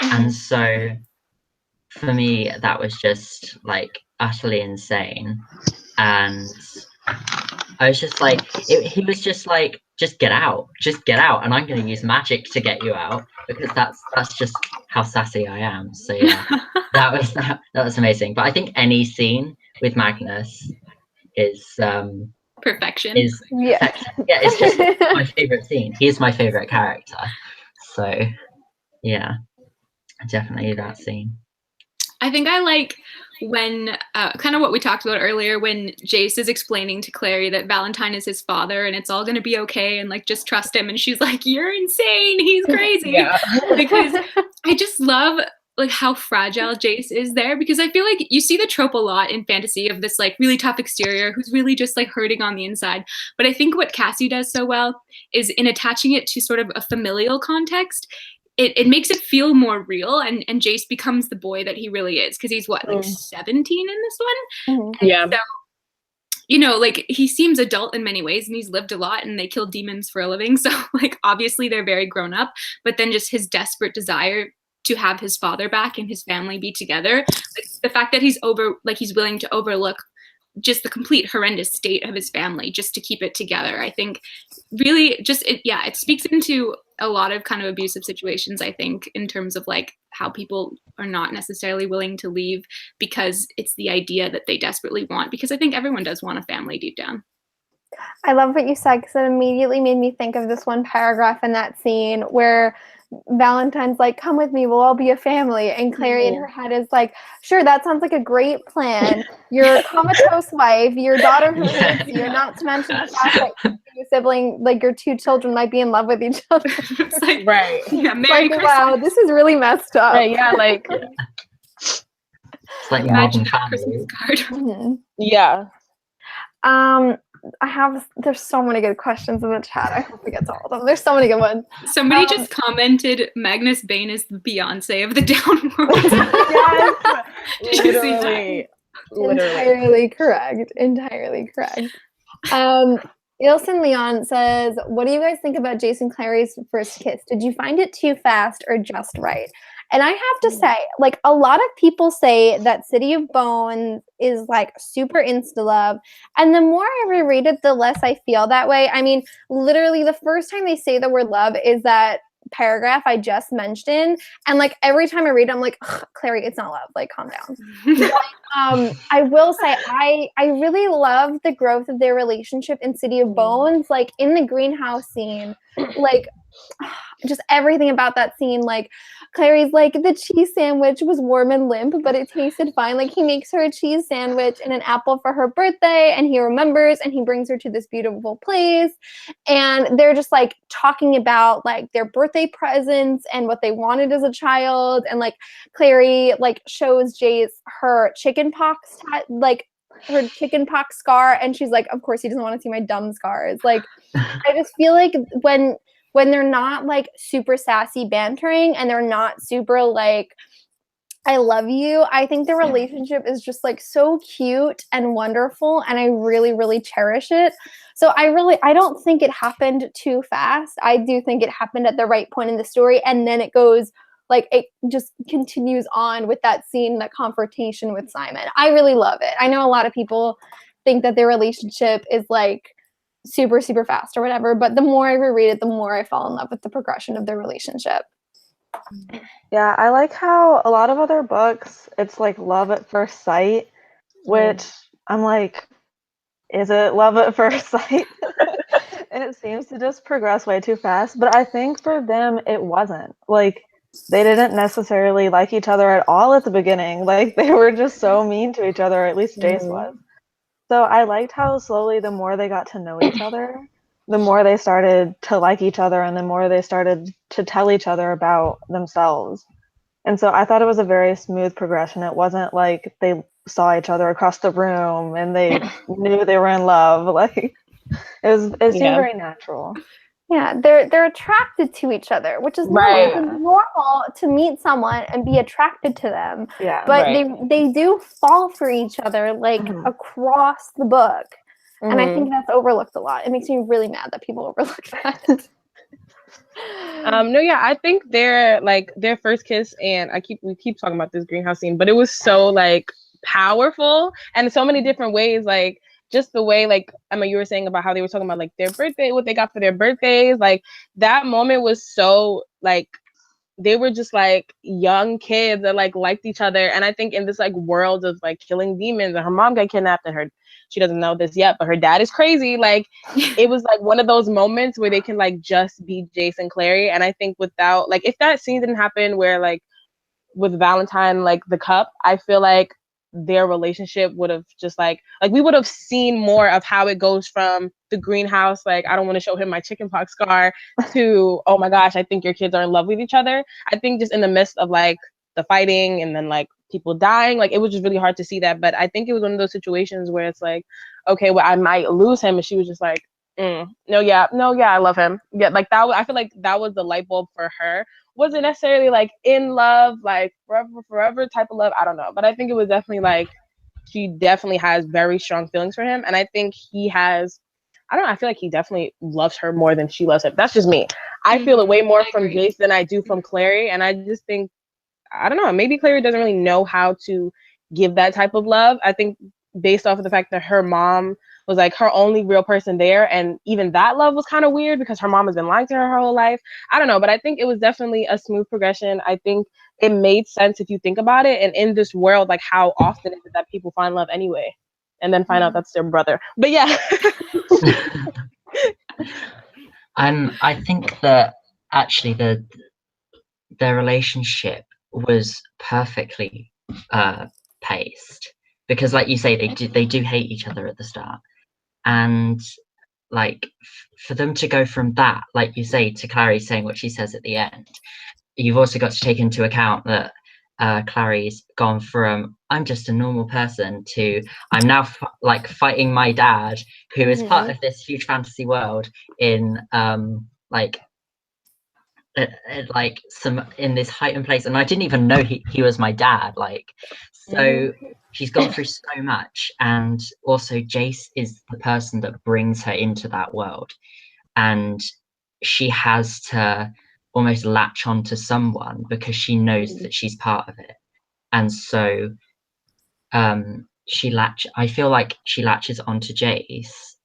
C: and so for me that was just like utterly insane. And I was just like, he was just like, just get out, and I'm going to use magic to get you out, because that's just how sassy I am. So yeah, that was amazing. But I think any scene with Magnus is
E: perfection.
C: Yeah, it's just my favorite scene. He's my favorite character. So yeah, definitely that scene.
E: I think I like when, kind of what we talked about earlier, when Jace is explaining to Clary that Valentine is his father and it's all going to be okay and like just trust him, and she's like, you're insane, he's crazy. Yeah. Because I just love like how fragile Jace is there, because I feel like you see the trope a lot in fantasy of this like really tough exterior who's really just like hurting on the inside. But I think what Cassie does so well is in attaching it to sort of a familial context, it makes it feel more real, and Jace becomes the boy that he really is, because he's what, like 17 in this one?
A: Mm-hmm. Yeah.
E: So, like he seems adult in many ways, and he's lived a lot, and they kill demons for a living. So like obviously they're very grown up, but then just his desperate desire to have his father back and his family be together, like the fact that he's willing to overlook just the complete horrendous state of his family just to keep it together, I think really just it speaks into a lot of kind of abusive situations, I think, in terms of like how people are not necessarily willing to leave because it's the idea that they desperately want, because I think everyone does want a family deep down.
B: I love what you said, because it immediately made me think of this one paragraph in that scene where Valentine's like, come with me, we'll all be a family. And Clary in her head is like, sure, that sounds like a great plan. Your comatose wife, your daughter who hates you, not to mention the fact that your sibling, like your two children might be in love with each other.
E: It's like,
A: right.
E: Yeah, Merry
B: like,
E: Christmas.
B: wow, this is really messed up.
A: Right, yeah, like
C: it's like
E: imagine
C: modern
E: that Christmas card.
B: Mm-hmm.
A: Yeah.
B: There's so many good questions in the chat. I hope we get to all of them. There's so many good ones.
E: Somebody just commented, Magnus Bane is the Beyonce of the down world.
A: Yes.
E: Did you see that?
B: Entirely correct. Ilson Leon says, what do you guys think about Jason Clary's first kiss? Did you find it too fast or just right? And I have to say, like, a lot of people say that City of Bones is like super insta-love. And the more I reread it, the less I feel that way. I mean, literally the first time they say the word love is that paragraph I just mentioned. And like every time I read it, I'm like, Clary, it's not love. Like, calm down. But, I will say I really love the growth of their relationship in City of Bones. Like in the greenhouse scene, like just everything about that scene. Like Clary's like, the cheese sandwich was warm and limp, but it tasted fine. Like he makes her a cheese sandwich and an apple for her birthday, and he remembers, and he brings her to this beautiful place. And they're just like talking about like their birthday presents and what they wanted as a child. And like Clary like shows Jace her chickenpox her chickenpox scar, and she's like, of course he doesn't want to see my dumb scars. Like I just feel like when when they're not like super sassy bantering and they're not super like I love you, I think the relationship is just like so cute and wonderful, and I really, really cherish it. So I don't think it happened too fast. I do think it happened at the right point in the story, and then it goes like it just continues on with that scene, that confrontation with Simon. I really love it. I know a lot of people think that their relationship is like super, super fast or whatever, but the more I reread it, the more I fall in love with the progression of their relationship.
D: Yeah, I like how a lot of other books, it's like love at first sight, which I'm like, is it love at first sight? And it seems to just progress way too fast. But I think for them, it wasn't. Like, they didn't necessarily like each other at all at the beginning. Like, they were just so mean to each other, or at least Jace was. So I liked how slowly, the more they got to know each other, the more they started to like each other, and the more they started to tell each other about themselves. And so I thought it was a very smooth progression. It wasn't like they saw each other across the room and they knew they were in love. Like, it seemed very natural.
B: Yeah, they're attracted to each other, which is normal. It's normal to meet someone and be attracted to them.
D: Yeah,
B: but they do fall for each other like across the book. And I think that's overlooked a lot. It makes me really mad that people overlook that.
A: No, yeah, I think their first kiss, and we keep talking about this greenhouse scene, but it was so like powerful and in so many different ways. Like, just the way, like, Emma, you were saying about how they were talking about like their birthday, what they got for their birthdays. Like, that moment was so like, they were just like young kids that like liked each other. And I think in this like world of like killing demons, and her mom got kidnapped, and she doesn't know this yet, but her dad is crazy. Like, it was like one of those moments where they can like just be Jace and Clary. And I think without, like, if that scene didn't happen where like with Valentine, like the cup, I feel like their relationship would have just like we would have seen more of how it goes from the greenhouse, like, I don't want to show him my chickenpox scar, to, oh my gosh, I think your kids are in love with each other. I think just in the midst of like the fighting and then like people dying, like, it was just really hard to see that. But I think it was one of those situations where it's like, okay, well, I might lose him, and she was just like, no, yeah, I love him. Yeah, like that. I feel like that was the light bulb for her. Wasn't necessarily like in love, like forever type of love. I don't know, but I think it was definitely like, she definitely has very strong feelings for him, and I think he has. I don't know. I feel like he definitely loves her more than she loves him. That's just me. I feel it way more from Jace than I do from Clary, and I just think, I don't know, maybe Clary doesn't really know how to give that type of love. I think based off of the fact that her mom was like her only real person there, and even that love was kind of weird because her mom has been lying to her whole life. I don't know, but I think it was definitely a smooth progression. I think it made sense if you think about it, and in this world, like, how often is it that people find love anyway and then find out that's their brother? But yeah.
C: And I think that actually their relationship was perfectly paced, because like you say, they do hate each other at the start, and like for them to go from that, like you say, to Clary saying what she says at the end, you've also got to take into account that Clary's gone from I'm just a normal person to I'm now fighting my dad, who is part of this huge fantasy world in like some in this heightened place, and I didn't even know he was my dad. Like, so she's gone through so much, and also Jace is the person that brings her into that world, and she has to almost latch on to someone because she knows that she's part of it. And so I feel like she latches onto Jace,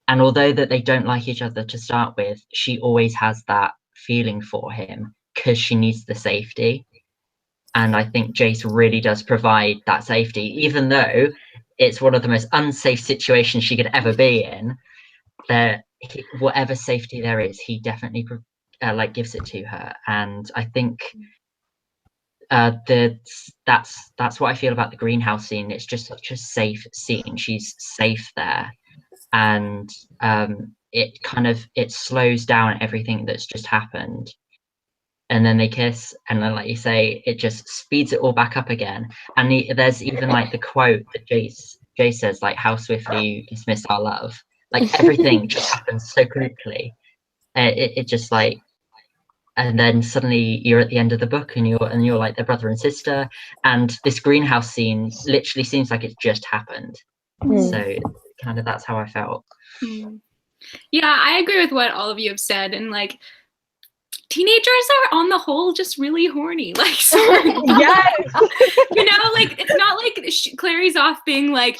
C: and although that they don't like each other to start with, she always has that feeling for him because she needs the safety. And I think Jace really does provide that safety, even though it's one of the most unsafe situations she could ever be in. Whatever safety there is, he definitely gives it to her. And I think that's what I feel about the greenhouse scene. It's just such a safe scene. She's safe there, and it slows down everything that's just happened, and then they kiss, and then, like you say, it just speeds it all back up again. And there's even like the quote that Jace says, like, how swiftly you dismiss our love. Like, everything just happens so quickly. it just like, and then suddenly you're at the end of the book and you're like their brother and sister, and this greenhouse scene literally seems like it's just happened. So kind of that's how I felt.
E: Yeah, I agree with what all of you have said, and like teenagers are on the whole just really horny. Like, sorry.
A: Yes.
E: You know, like it's not like Clary's off being like,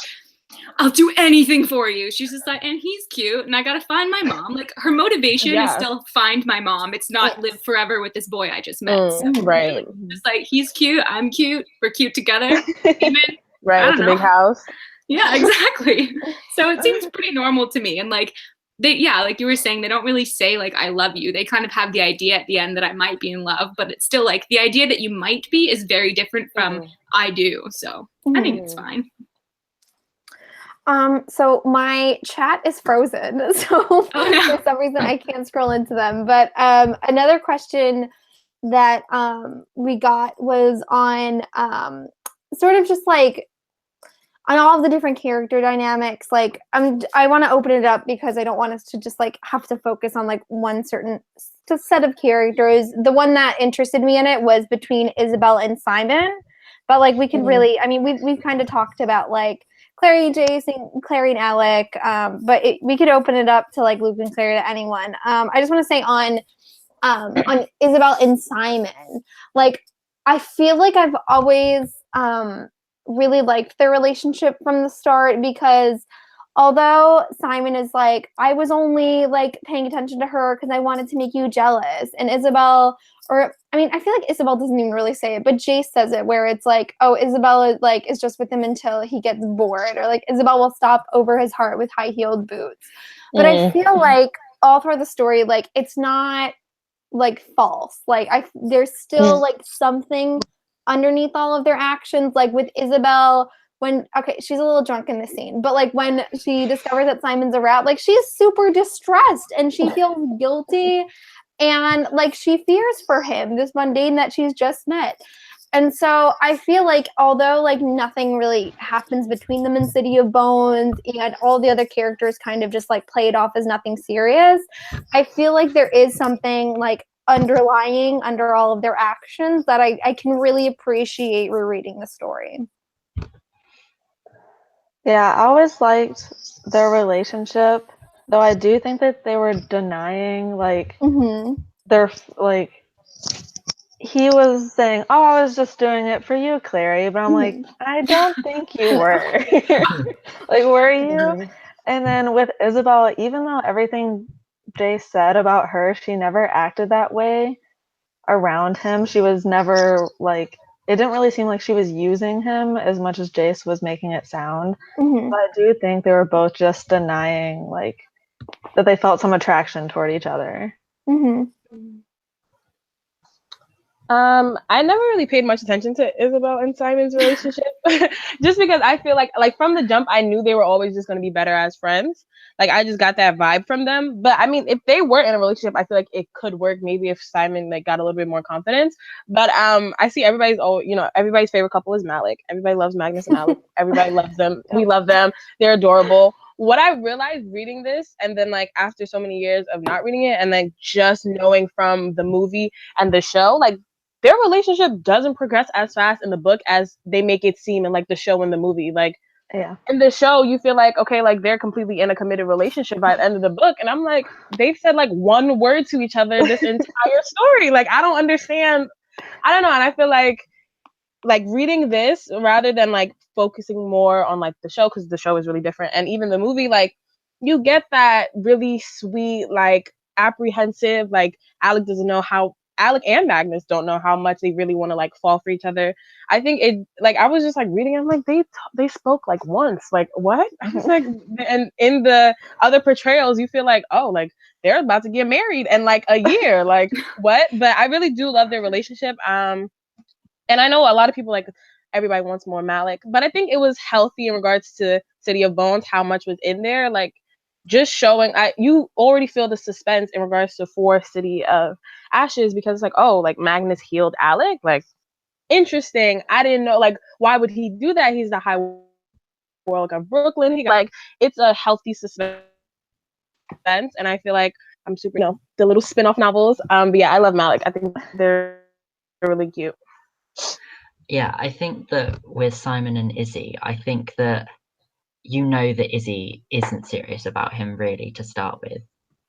E: I'll do anything for you. She's just like, and he's cute, and I gotta find my mom. Like, her motivation is still find my mom. It's not live forever with this boy I just met. So,
A: right.
E: Like, just like, he's cute, I'm cute, we're cute together. Even,
A: right, it's a big house.
E: Yeah, exactly. So it seems pretty normal to me. And like, like you were saying, they don't really say like, I love you. They kind of have the idea at the end that I might be in love, but it's still like the idea that you might be is very different from I do. So I think it's fine.
B: So my chat is frozen, so for some reason I can't scroll into them. But another question that we got was on sort of just like on all of the different character dynamics. Like I want to open it up because I don't want us to just like have to focus on like one certain set of characters. The one that interested me in it was between Isabel and Simon, but like we could really, I mean, we've kind of talked about like Clary, Jason, Clary, and Alec, but we could open it up to like Luke and Clary, to anyone. I just want to say on Isabel and Simon, like I feel like I've always really liked their relationship from the start, because although Simon is like, I was only like paying attention to her because I wanted to make you jealous, and Isabel, or I mean, I feel like Isabel doesn't even really say it, but Jace says it, where it's like, oh, Isabel is just with him until he gets bored, or like Isabel will stop over his heart with high-heeled boots. But I feel like all through the story, like it's not like false. Like there's still like something underneath all of their actions. Like with Isabel, she's a little drunk in the scene, but like when she discovers that Simon's a rat, like she's super distressed and she feels guilty, and like she fears for him, this mundane that she's just met. And so I feel like although like nothing really happens between them in City of Bones, and all the other characters kind of just like play it off as nothing serious, I feel like there is something like underlying under all of their actions that I can really appreciate rereading the story.
D: Yeah, I always liked their relationship, though I do think that they were denying like their like he was saying, oh, I was just doing it for you, Clary, but I'm like, I don't think you were. Like, were you? And then with Isabel, even though everything Jay said about her, she never acted that way around him. She was never like, it didn't really seem like she was using him as much as Jace was making it sound. But I do think they were both just denying like that they felt some attraction toward each other.
A: I never really paid much attention to Isabel and Simon's relationship, just because I feel like from the jump, I knew they were always just going to be better as friends. Like I just got that vibe from them. But I mean, if they were in a relationship, I feel like it could work. Maybe if Simon like got a little bit more confidence. But I see everybody's favorite couple is Malik. Everybody loves Magnus and Alec. Everybody loves them. We love them. They're adorable. What I realized reading this, and then like after so many years of not reading it, and then just knowing from the movie and the show, like their relationship doesn't progress as fast in the book as they make it seem in like the show and the movie. Like in the show, you feel like, okay, like they're completely in a committed relationship by the end of the book. And I'm like, they've said like one word to each other this entire story. Like, I don't understand. I don't know. And I feel like reading this rather than like focusing more on like the show, because the show is really different. And even the movie, like you get that really sweet, like apprehensive, like Alec and Magnus don't know how much they really want to like fall for each other. I think it like I was just like reading, I'm like they spoke like once, like what? I was like, and in the other portrayals you feel like, oh, like they're about to get married in like a year, like what? But I really do love their relationship. And I know a lot of people like everybody wants more Malik, but I think it was healthy in regards to City of Bones, how much was in there, like just showing you already feel the suspense in regards to 4 City of Ashes, because it's like, oh, like Magnus healed Alec, like interesting. I didn't know, like why would he do that? He's the High Warlock of Brooklyn. It's a healthy suspense, and I feel like I'm super, the little spin-off novels. But yeah, I love Alec. I think they're really cute.
C: Yeah, I think that with Simon and Izzy, I think that that Izzy isn't serious about him really to start with.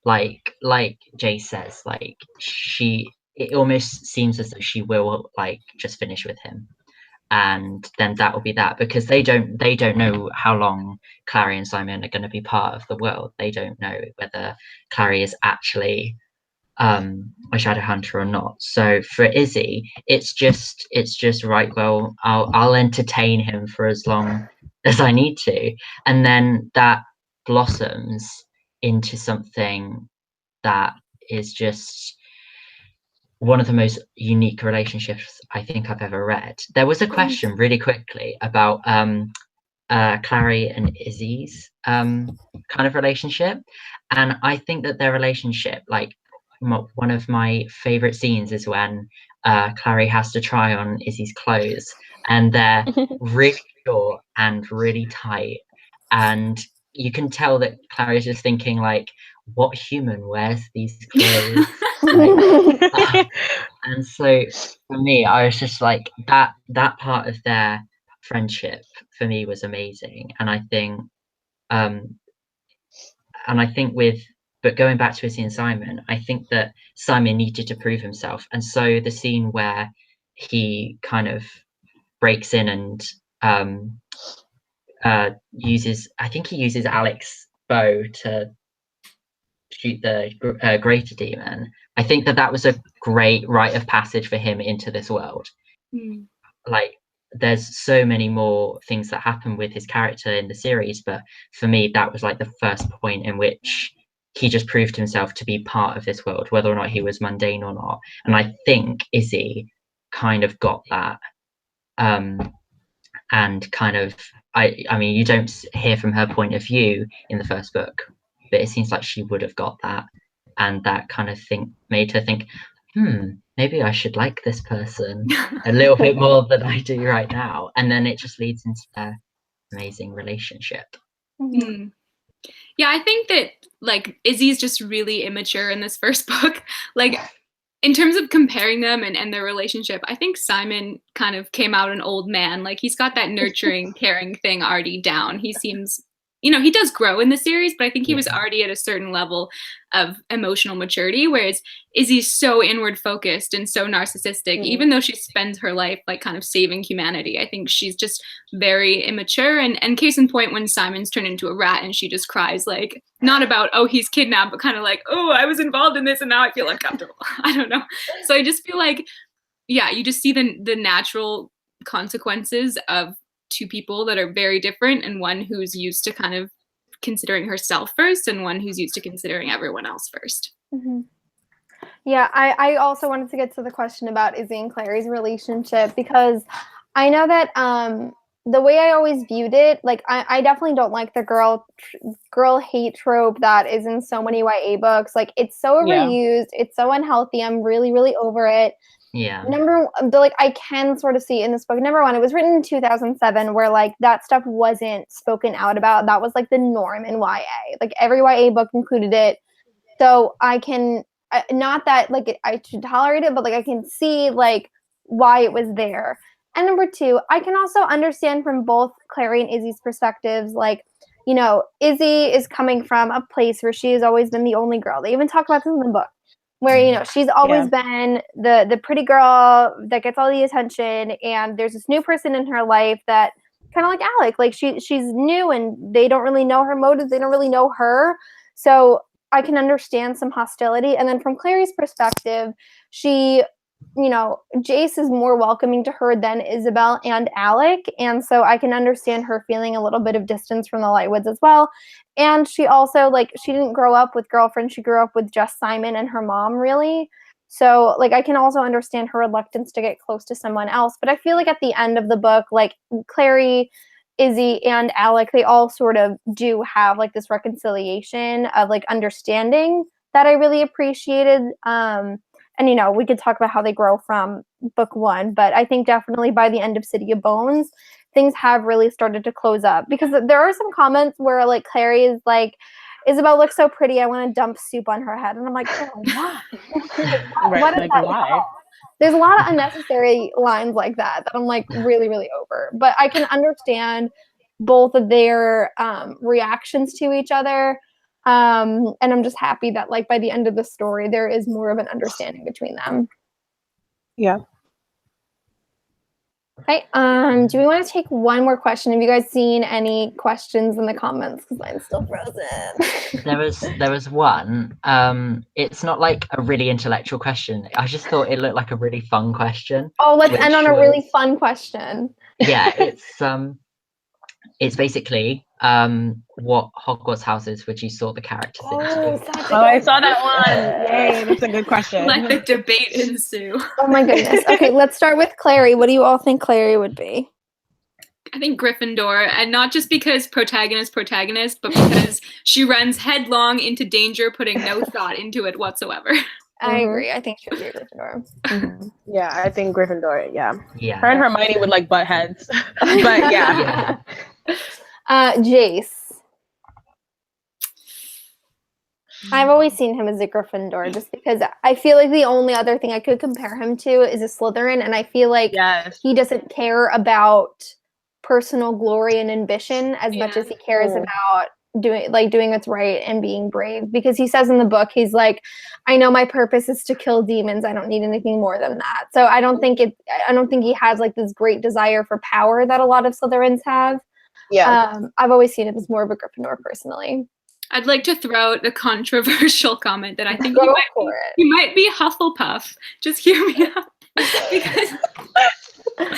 C: Like Jay says, like it almost seems as though she will like just finish with him, and then that will be that, because they don't know how long Clare and Simon are going to be part of the world. They don't know whether Clare is actually a Shadowhunter or not. So for Izzy, it's just right, well, I'll entertain him for as long as I need to, and then that blossoms into something that is just one of the most unique relationships I think I've ever read. There was a question really quickly about Clare and Izzy's kind of relationship, and I think that their relationship, like, one of my favorite scenes is when Clare has to try on Izzy's clothes, and they're really short and really tight, and you can tell that Clare is just thinking, like, what human wears these clothes? Like, and so for me, I was just like, that part of their friendship for me was amazing. And I think but going back to Izzy and Simon, I think that Simon needed to prove himself, and so the scene where he kind of breaks in and uses Alec's bow to shoot the greater demon. I think that was a great rite of passage for him into this world. Like, there's so many more things that happen with his character in the series, but for me that was like the first point in which he just proved himself to be part of this world, whether or not he was mundane or not. And I think Izzy kind of got that, and kind of, I mean, you don't hear from her point of view in the first book, but it seems like she would have got that, and that kind of made her think, maybe I should like this person a little bit more than I do right now. And then it just leads into their amazing relationship.
E: Yeah, I think that, like, Izzy's just really immature in this first book. Like, in terms of comparing them and their relationship, I think Simon kind of came out an old man. Like, he's got that nurturing, caring thing already down. He seems, he does grow in the series, but I think he was already at a certain level of emotional maturity, whereas Izzy's so inward focused and so narcissistic. Even though she spends her life like kind of saving humanity, I think she's just very immature. And case in point, when Simon's turned into a rat and she just cries, like, not about, oh, he's kidnapped, but kind of like, oh, I was involved in this and now I feel uncomfortable. I don't know. So I just feel like, yeah, you just see the natural consequences of two people that are very different, and one who's used to kind of considering herself first and one who's used to considering everyone else first.
B: Yeah, I also wanted to get to the question about Izzy and Clary's relationship, because I know that the way I always viewed it, like, I definitely don't like the girl hate trope that is in so many YA books. Like, it's so overused, it's so unhealthy. I'm really, really over it.
C: Yeah.
B: I can sort of see in this book, number one, it was written in 2007, where like that stuff wasn't spoken out about. That was like the norm in YA. Like, every YA book included it. So I can, not that like I should tolerate it, but like I can see like why it was there. And number two, I can also understand from both Clary and Izzy's perspectives, like, Izzy is coming from a place where she has always been the only girl. They even talk about this in the book, where, she's always been the pretty girl that gets all the attention, and there's this new person in her life that, kind of like Alec, like she's new and they don't really know her motives, they don't really know her. So I can understand some hostility. And then from Clary's perspective, she, Jace is more welcoming to her than Isabel and Alec, and so I can understand her feeling a little bit of distance from the Lightwoods as well. And she also, like, she didn't grow up with girlfriends, she grew up with just Simon and her mom, really. So, like, I can also understand her reluctance to get close to someone else. But I feel like at the end of the book, like, Clary, Izzy, and Alec, they all sort of do have, like, this reconciliation of, like, understanding that I really appreciated. And, we could talk about how they grow from book one, but I think definitely by the end of City of Bones, things have really started to close up, because there are some comments where, like, Clary is like, Isabel looks so pretty. I want to dump soup on her head. And I'm like, oh, why?
A: Right,
B: What is
A: like,
B: that
A: why?
B: about? There's a lot of unnecessary lines like that I'm like really, really over. But I can understand both of their reactions to each other. And I'm just happy that like by the end of the story, there is more of an understanding between them.
A: Yeah.
B: Okay. Do we want to take one more question? Have you guys seen any questions in the comments? Because mine's still frozen.
C: There was one. It's not like a really intellectual question. I just thought it looked like a really fun question.
B: Oh, let's end on a really fun question.
C: Yeah, it's basically what Hogwarts houses would you sort the characters into?
A: I saw that one. Yay, that's a good question.
E: Let the debate ensue.
B: Oh my goodness. Okay, let's start with Clary. What do you all think Clary would be?
E: I think Gryffindor, and not just because protagonist, but because she runs headlong into danger, putting no thought into it whatsoever.
B: I agree. I think she would be Gryffindor.
A: Yeah, I think Gryffindor. Yeah.
C: Yeah.
A: Her and Hermione would like butt heads, but yeah.
B: Jace. I've always seen him as a Gryffindor just because I feel like the only other thing I could compare him to is a Slytherin, and I feel like he doesn't care about personal glory and ambition as much as he cares about doing what's right and being brave, because he says in the book, he's like, I know my purpose is to kill demons. I don't need anything more than that. So I don't think he has like this great desire for power that a lot of Slytherins have. Yeah. I've always seen him as more of a Gryffindor personally.
E: I'd like to throw out the controversial comment that I think he might be Hufflepuff. Just hear me out. Because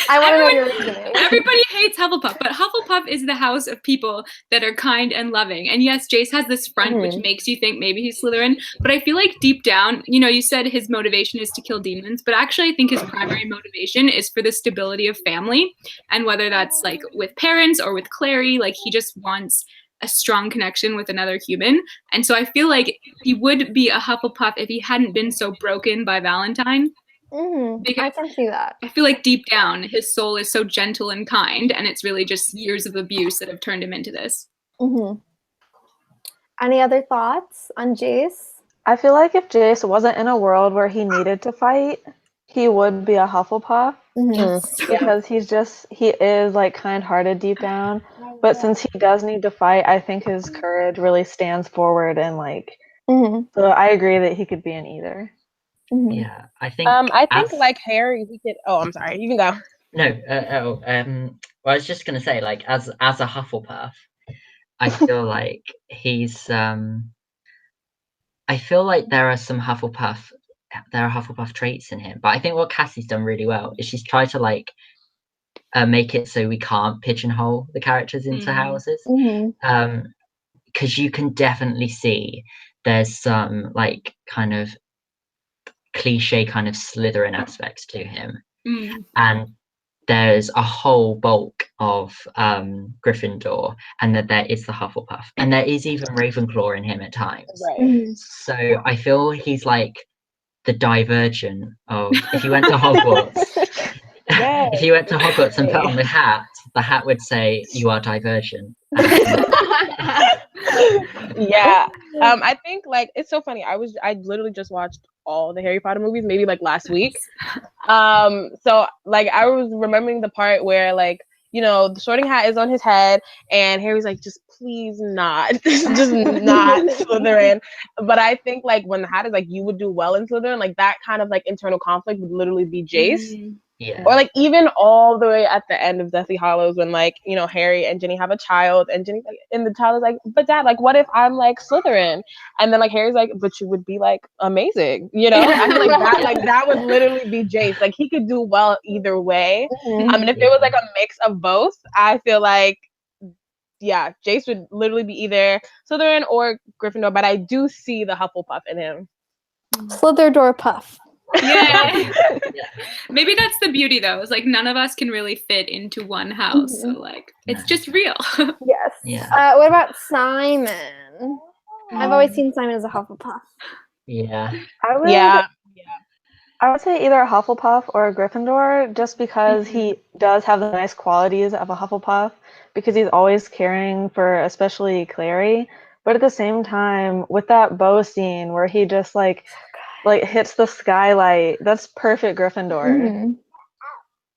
B: I want to know your reasoning.
E: Everybody hates Hufflepuff, but Hufflepuff is the house of people that are kind and loving. And yes, Jace has this front which makes you think maybe he's Slytherin, but I feel like deep down, you said his motivation is to kill demons, but actually I think his primary motivation is for the stability of family, and whether that's like with parents or with Clary, like he just wants a strong connection with another human. And so I feel like he would be a Hufflepuff if he hadn't been so broken by Valentine.
B: I can see that.
E: I feel like deep down his soul is so gentle and kind, and it's really just years of abuse that have turned him into this.
B: Any other thoughts on Jace?
D: I feel like if Jace wasn't in a world where he needed to fight, he would be a Hufflepuff. Because he is like kind-hearted deep down, but since he does need to fight, I think his courage really stands forward, and like so I agree that he could be in either.
C: Yeah, I think
A: like Harry, we could. Oh, I'm sorry. You can go.
C: No. Well, I was just gonna say, like, as a Hufflepuff, I feel like he's. I feel like there are Hufflepuff traits in him, but I think what Cassie's done really well is she's tried to like make it so we can't pigeonhole the characters into houses, because you can definitely see there's some like kind of cliche kind of Slytherin aspects to him, and there's a whole bulk of Gryffindor, and that there is the Hufflepuff, and there is even Ravenclaw in him at times. So I feel he's like the divergent of, if you went to Hogwarts, if you went to Hogwarts and put on the hat would say you are divergent.
A: Yeah. I think like it's so funny. I literally just watched all the Harry Potter movies maybe like last week. So like I was remembering the part where like, the Sorting Hat is on his head and Harry's like, just please not, just not Slytherin. But I think like when the hat is like, you would do well in Slytherin, like that kind of like internal conflict would literally be Jace.
C: Yeah.
A: Or like even all the way at the end of Deathly Hallows when like, Harry and Ginny have a child and Ginny like, and the child is like, but Dad, like what if I'm like Slytherin? And then like Harry's like, but you would be like amazing, I feel like that would literally be Jace. Like he could do well either way. And if there was like a mix of both, I feel like Jace would literally be either Slytherin or Gryffindor, but I do see the Hufflepuff in him.
B: Slytherdor Puff.
E: Yeah. Maybe that's the beauty though. It's like none of us can really fit into one house. So like it's just real.
B: Yes.
C: Yeah.
B: What about Simon? I've always seen Simon as a Hufflepuff.
C: Yeah.
D: I would say either a Hufflepuff or a Gryffindor, just because he does have the nice qualities of a Hufflepuff, because he's always caring for especially Clary, but at the same time, with that bow scene where he just like hits the skylight, that's perfect Gryffindor.
B: Mm-hmm.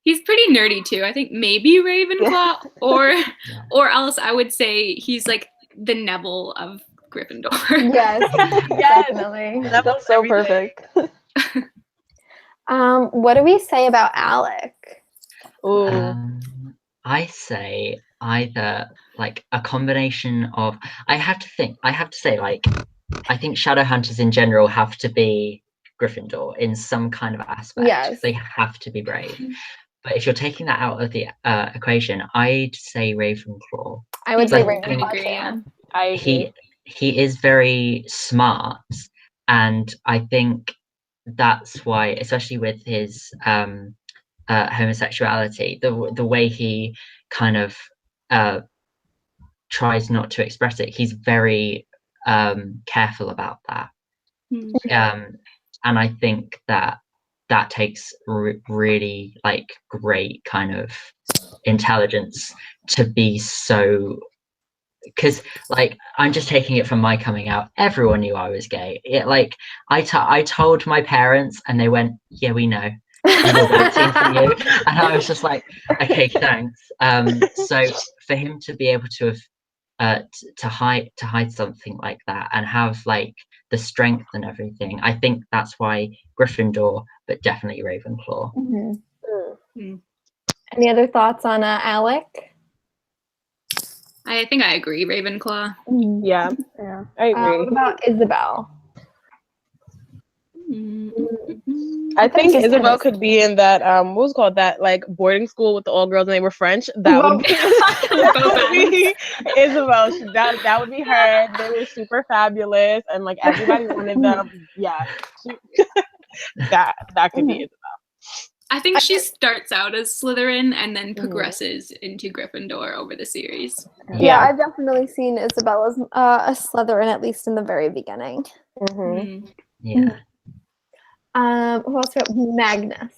E: He's pretty nerdy too. I think maybe Ravenclaw, or else I would say he's like the Neville of Gryffindor.
B: Yes, definitely.
D: That's so perfect.
B: What do we say about Alec?
A: Ooh.
C: I say either like a combination of. I have to say like I think Shadowhunters in general have to be Gryffindor in some kind of aspect.
B: Yes.
C: They have to be brave. But if you're taking that out of the equation, I'd say Ravenclaw.
B: I would say
C: But I
B: Ravenclaw
E: agree,
B: too.
E: yeah.
A: I agree.
C: He is very smart, and I think that's why, especially with his homosexuality, the way he kind of tries not to express it, he's very careful about that. And I think that takes really like great kind of intelligence to be so, because like I'm just taking it from my coming out, everyone knew I was gay. It like I told my parents and they went, yeah, we know, we were waiting for you. And I was just like, okay, thanks. So for him to be able to have to hide something like that and have like the strength and everything, I think that's why Gryffindor, but definitely Ravenclaw.
B: Mm-hmm. Any other thoughts on Alec?
E: I think I agree, Ravenclaw.
A: Yeah, I agree.
B: What about Isabel?
A: I think Isabel could be in that what was it called, that like boarding school with the all girls and they were French. That would be Isabel. That would be her. They were super fabulous and like everybody wanted them. Yeah, that could be Isabel.
E: I think she starts out as Slytherin and then progresses into Gryffindor over the series.
B: Yeah, I've definitely seen Isabel as a Slytherin, at least in the very beginning.
C: Yeah.
B: Who else? Magnus.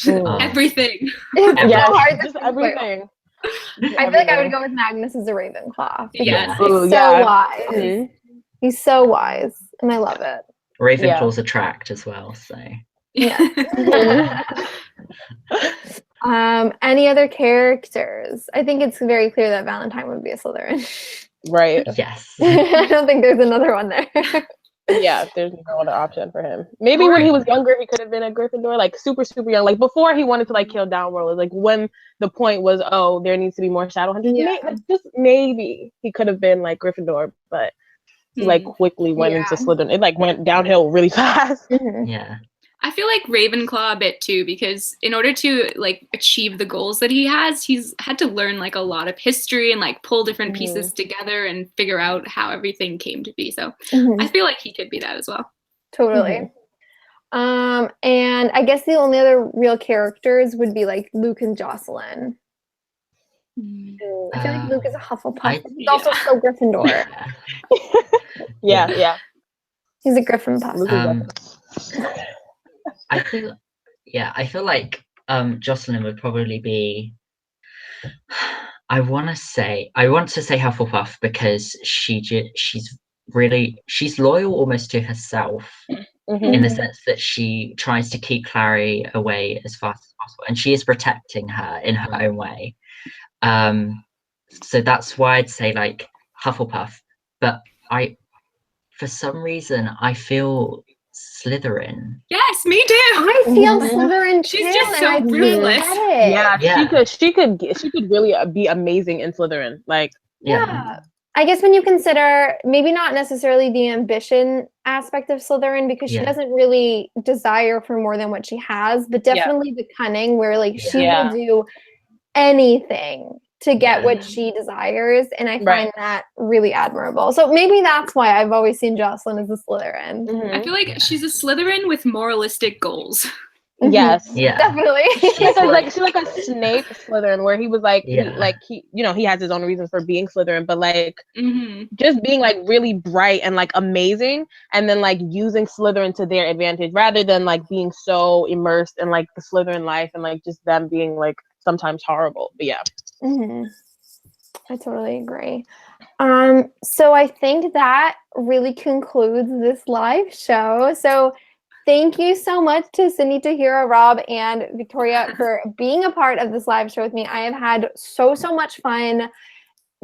E: Everything.
A: Just everything.
B: I feel like I would go with Magnus as a Ravenclaw.
E: Yes.
B: He's so wise. He's so wise, and I love it.
C: Ravenclaws attract as well, so.
B: Yeah. Any other characters? I think it's very clear that Valentine would be a Slytherin.
A: Right.
C: Yes.
B: I don't think there's another one there.
A: Yeah, there's no other option for him. Maybe when he was younger, he could have been a Gryffindor, like super young, like before he wanted to like kill Downworld, like when the point was, oh, there needs to be more Shadowhunters. Just maybe he could have been like Gryffindor, but he like quickly went into Slytherin. It like went downhill really fast.
C: Yeah.
E: I feel like Ravenclaw a bit too, because in order to like achieve the goals that he has, he's had to learn like a lot of history and like pull different pieces together and figure out how everything came to be. So I feel like he could be that as well.
B: Totally. And I guess the only other real characters would be like Luke and Jocelyn. I feel like Luke is a Hufflepuff. He's also so Gryffindor.
A: Yeah.
B: He's a Gryffindor.
C: I feel like Jocelyn would probably be, I want to say Hufflepuff, because she's loyal almost to herself, in the sense that she tries to keep Clary away as fast as possible, and she is protecting her in her own way. So that's why I'd say like Hufflepuff, but for some reason I feel Slytherin.
E: Yes, me too.
B: I feel Slytherin too.
E: She's just so ruthless.
A: She could really be amazing in Slytherin. Like
B: I guess when you consider maybe not necessarily the ambition aspect of Slytherin, because she doesn't really desire for more than what she has, but definitely the cunning, where like she will do anything to get what she desires, and I find that really admirable. So maybe that's why I've always seen Jocelyn as a Slytherin.
E: I feel like she's a Slytherin with moralistic goals.
A: Yes.
C: Yeah.
B: Definitely.
A: She's like a Snape Slytherin, where he was like, he has his own reasons for being Slytherin, but like just being like really bright and like amazing, and then like using Slytherin to their advantage, rather than like being so immersed in like the Slytherin life and like just them being like sometimes horrible. But
B: I totally agree. So I think that really concludes this live show. So thank you so much to Sydney, Tahira, Rob, and Victoria for being a part of this live show with me. I have had so much fun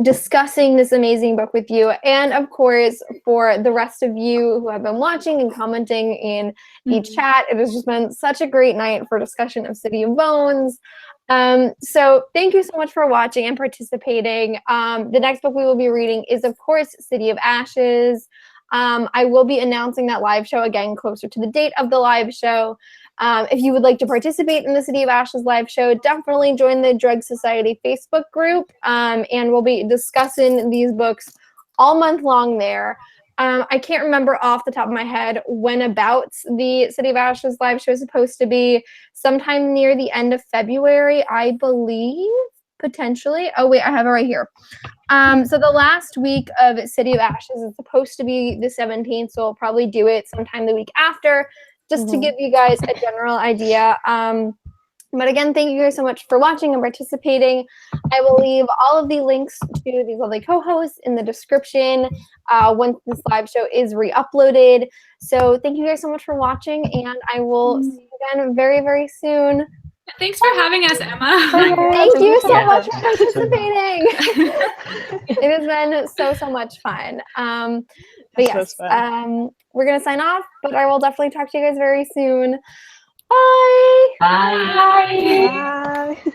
B: discussing this amazing book with you, and of course for the rest of you who have been watching and commenting in each chat. It has just been such a great night for discussion of City of Bones. So thank you so much for watching and participating. The next book we will be reading is, of course, City of Ashes. I will be announcing that live show again closer to the date of the live show. If you would like to participate in the City of Ashes live show, definitely join the Drug Society Facebook group, and we'll be discussing these books all month long there. I can't remember off the top of my head when about the City of Ashes live show is supposed to be. Sometime near the end of February, I believe, potentially. Oh, wait, I have it right here. So the last week of City of Ashes is supposed to be the 17th, so I'll probably do it sometime the week after, just to give you guys a general idea. But again, thank you guys so much for watching and participating. I will leave all of the links to these lovely co-hosts in the description once this live show is re-uploaded. So thank you guys so much for watching, and I will see you again very, very soon.
E: Thanks for having us, Emma.
B: Thank you so much for participating. It has been so much fun. But yes, we're going to sign off, but I will definitely talk to you guys very soon. Bye.
C: Bye.
D: Bye.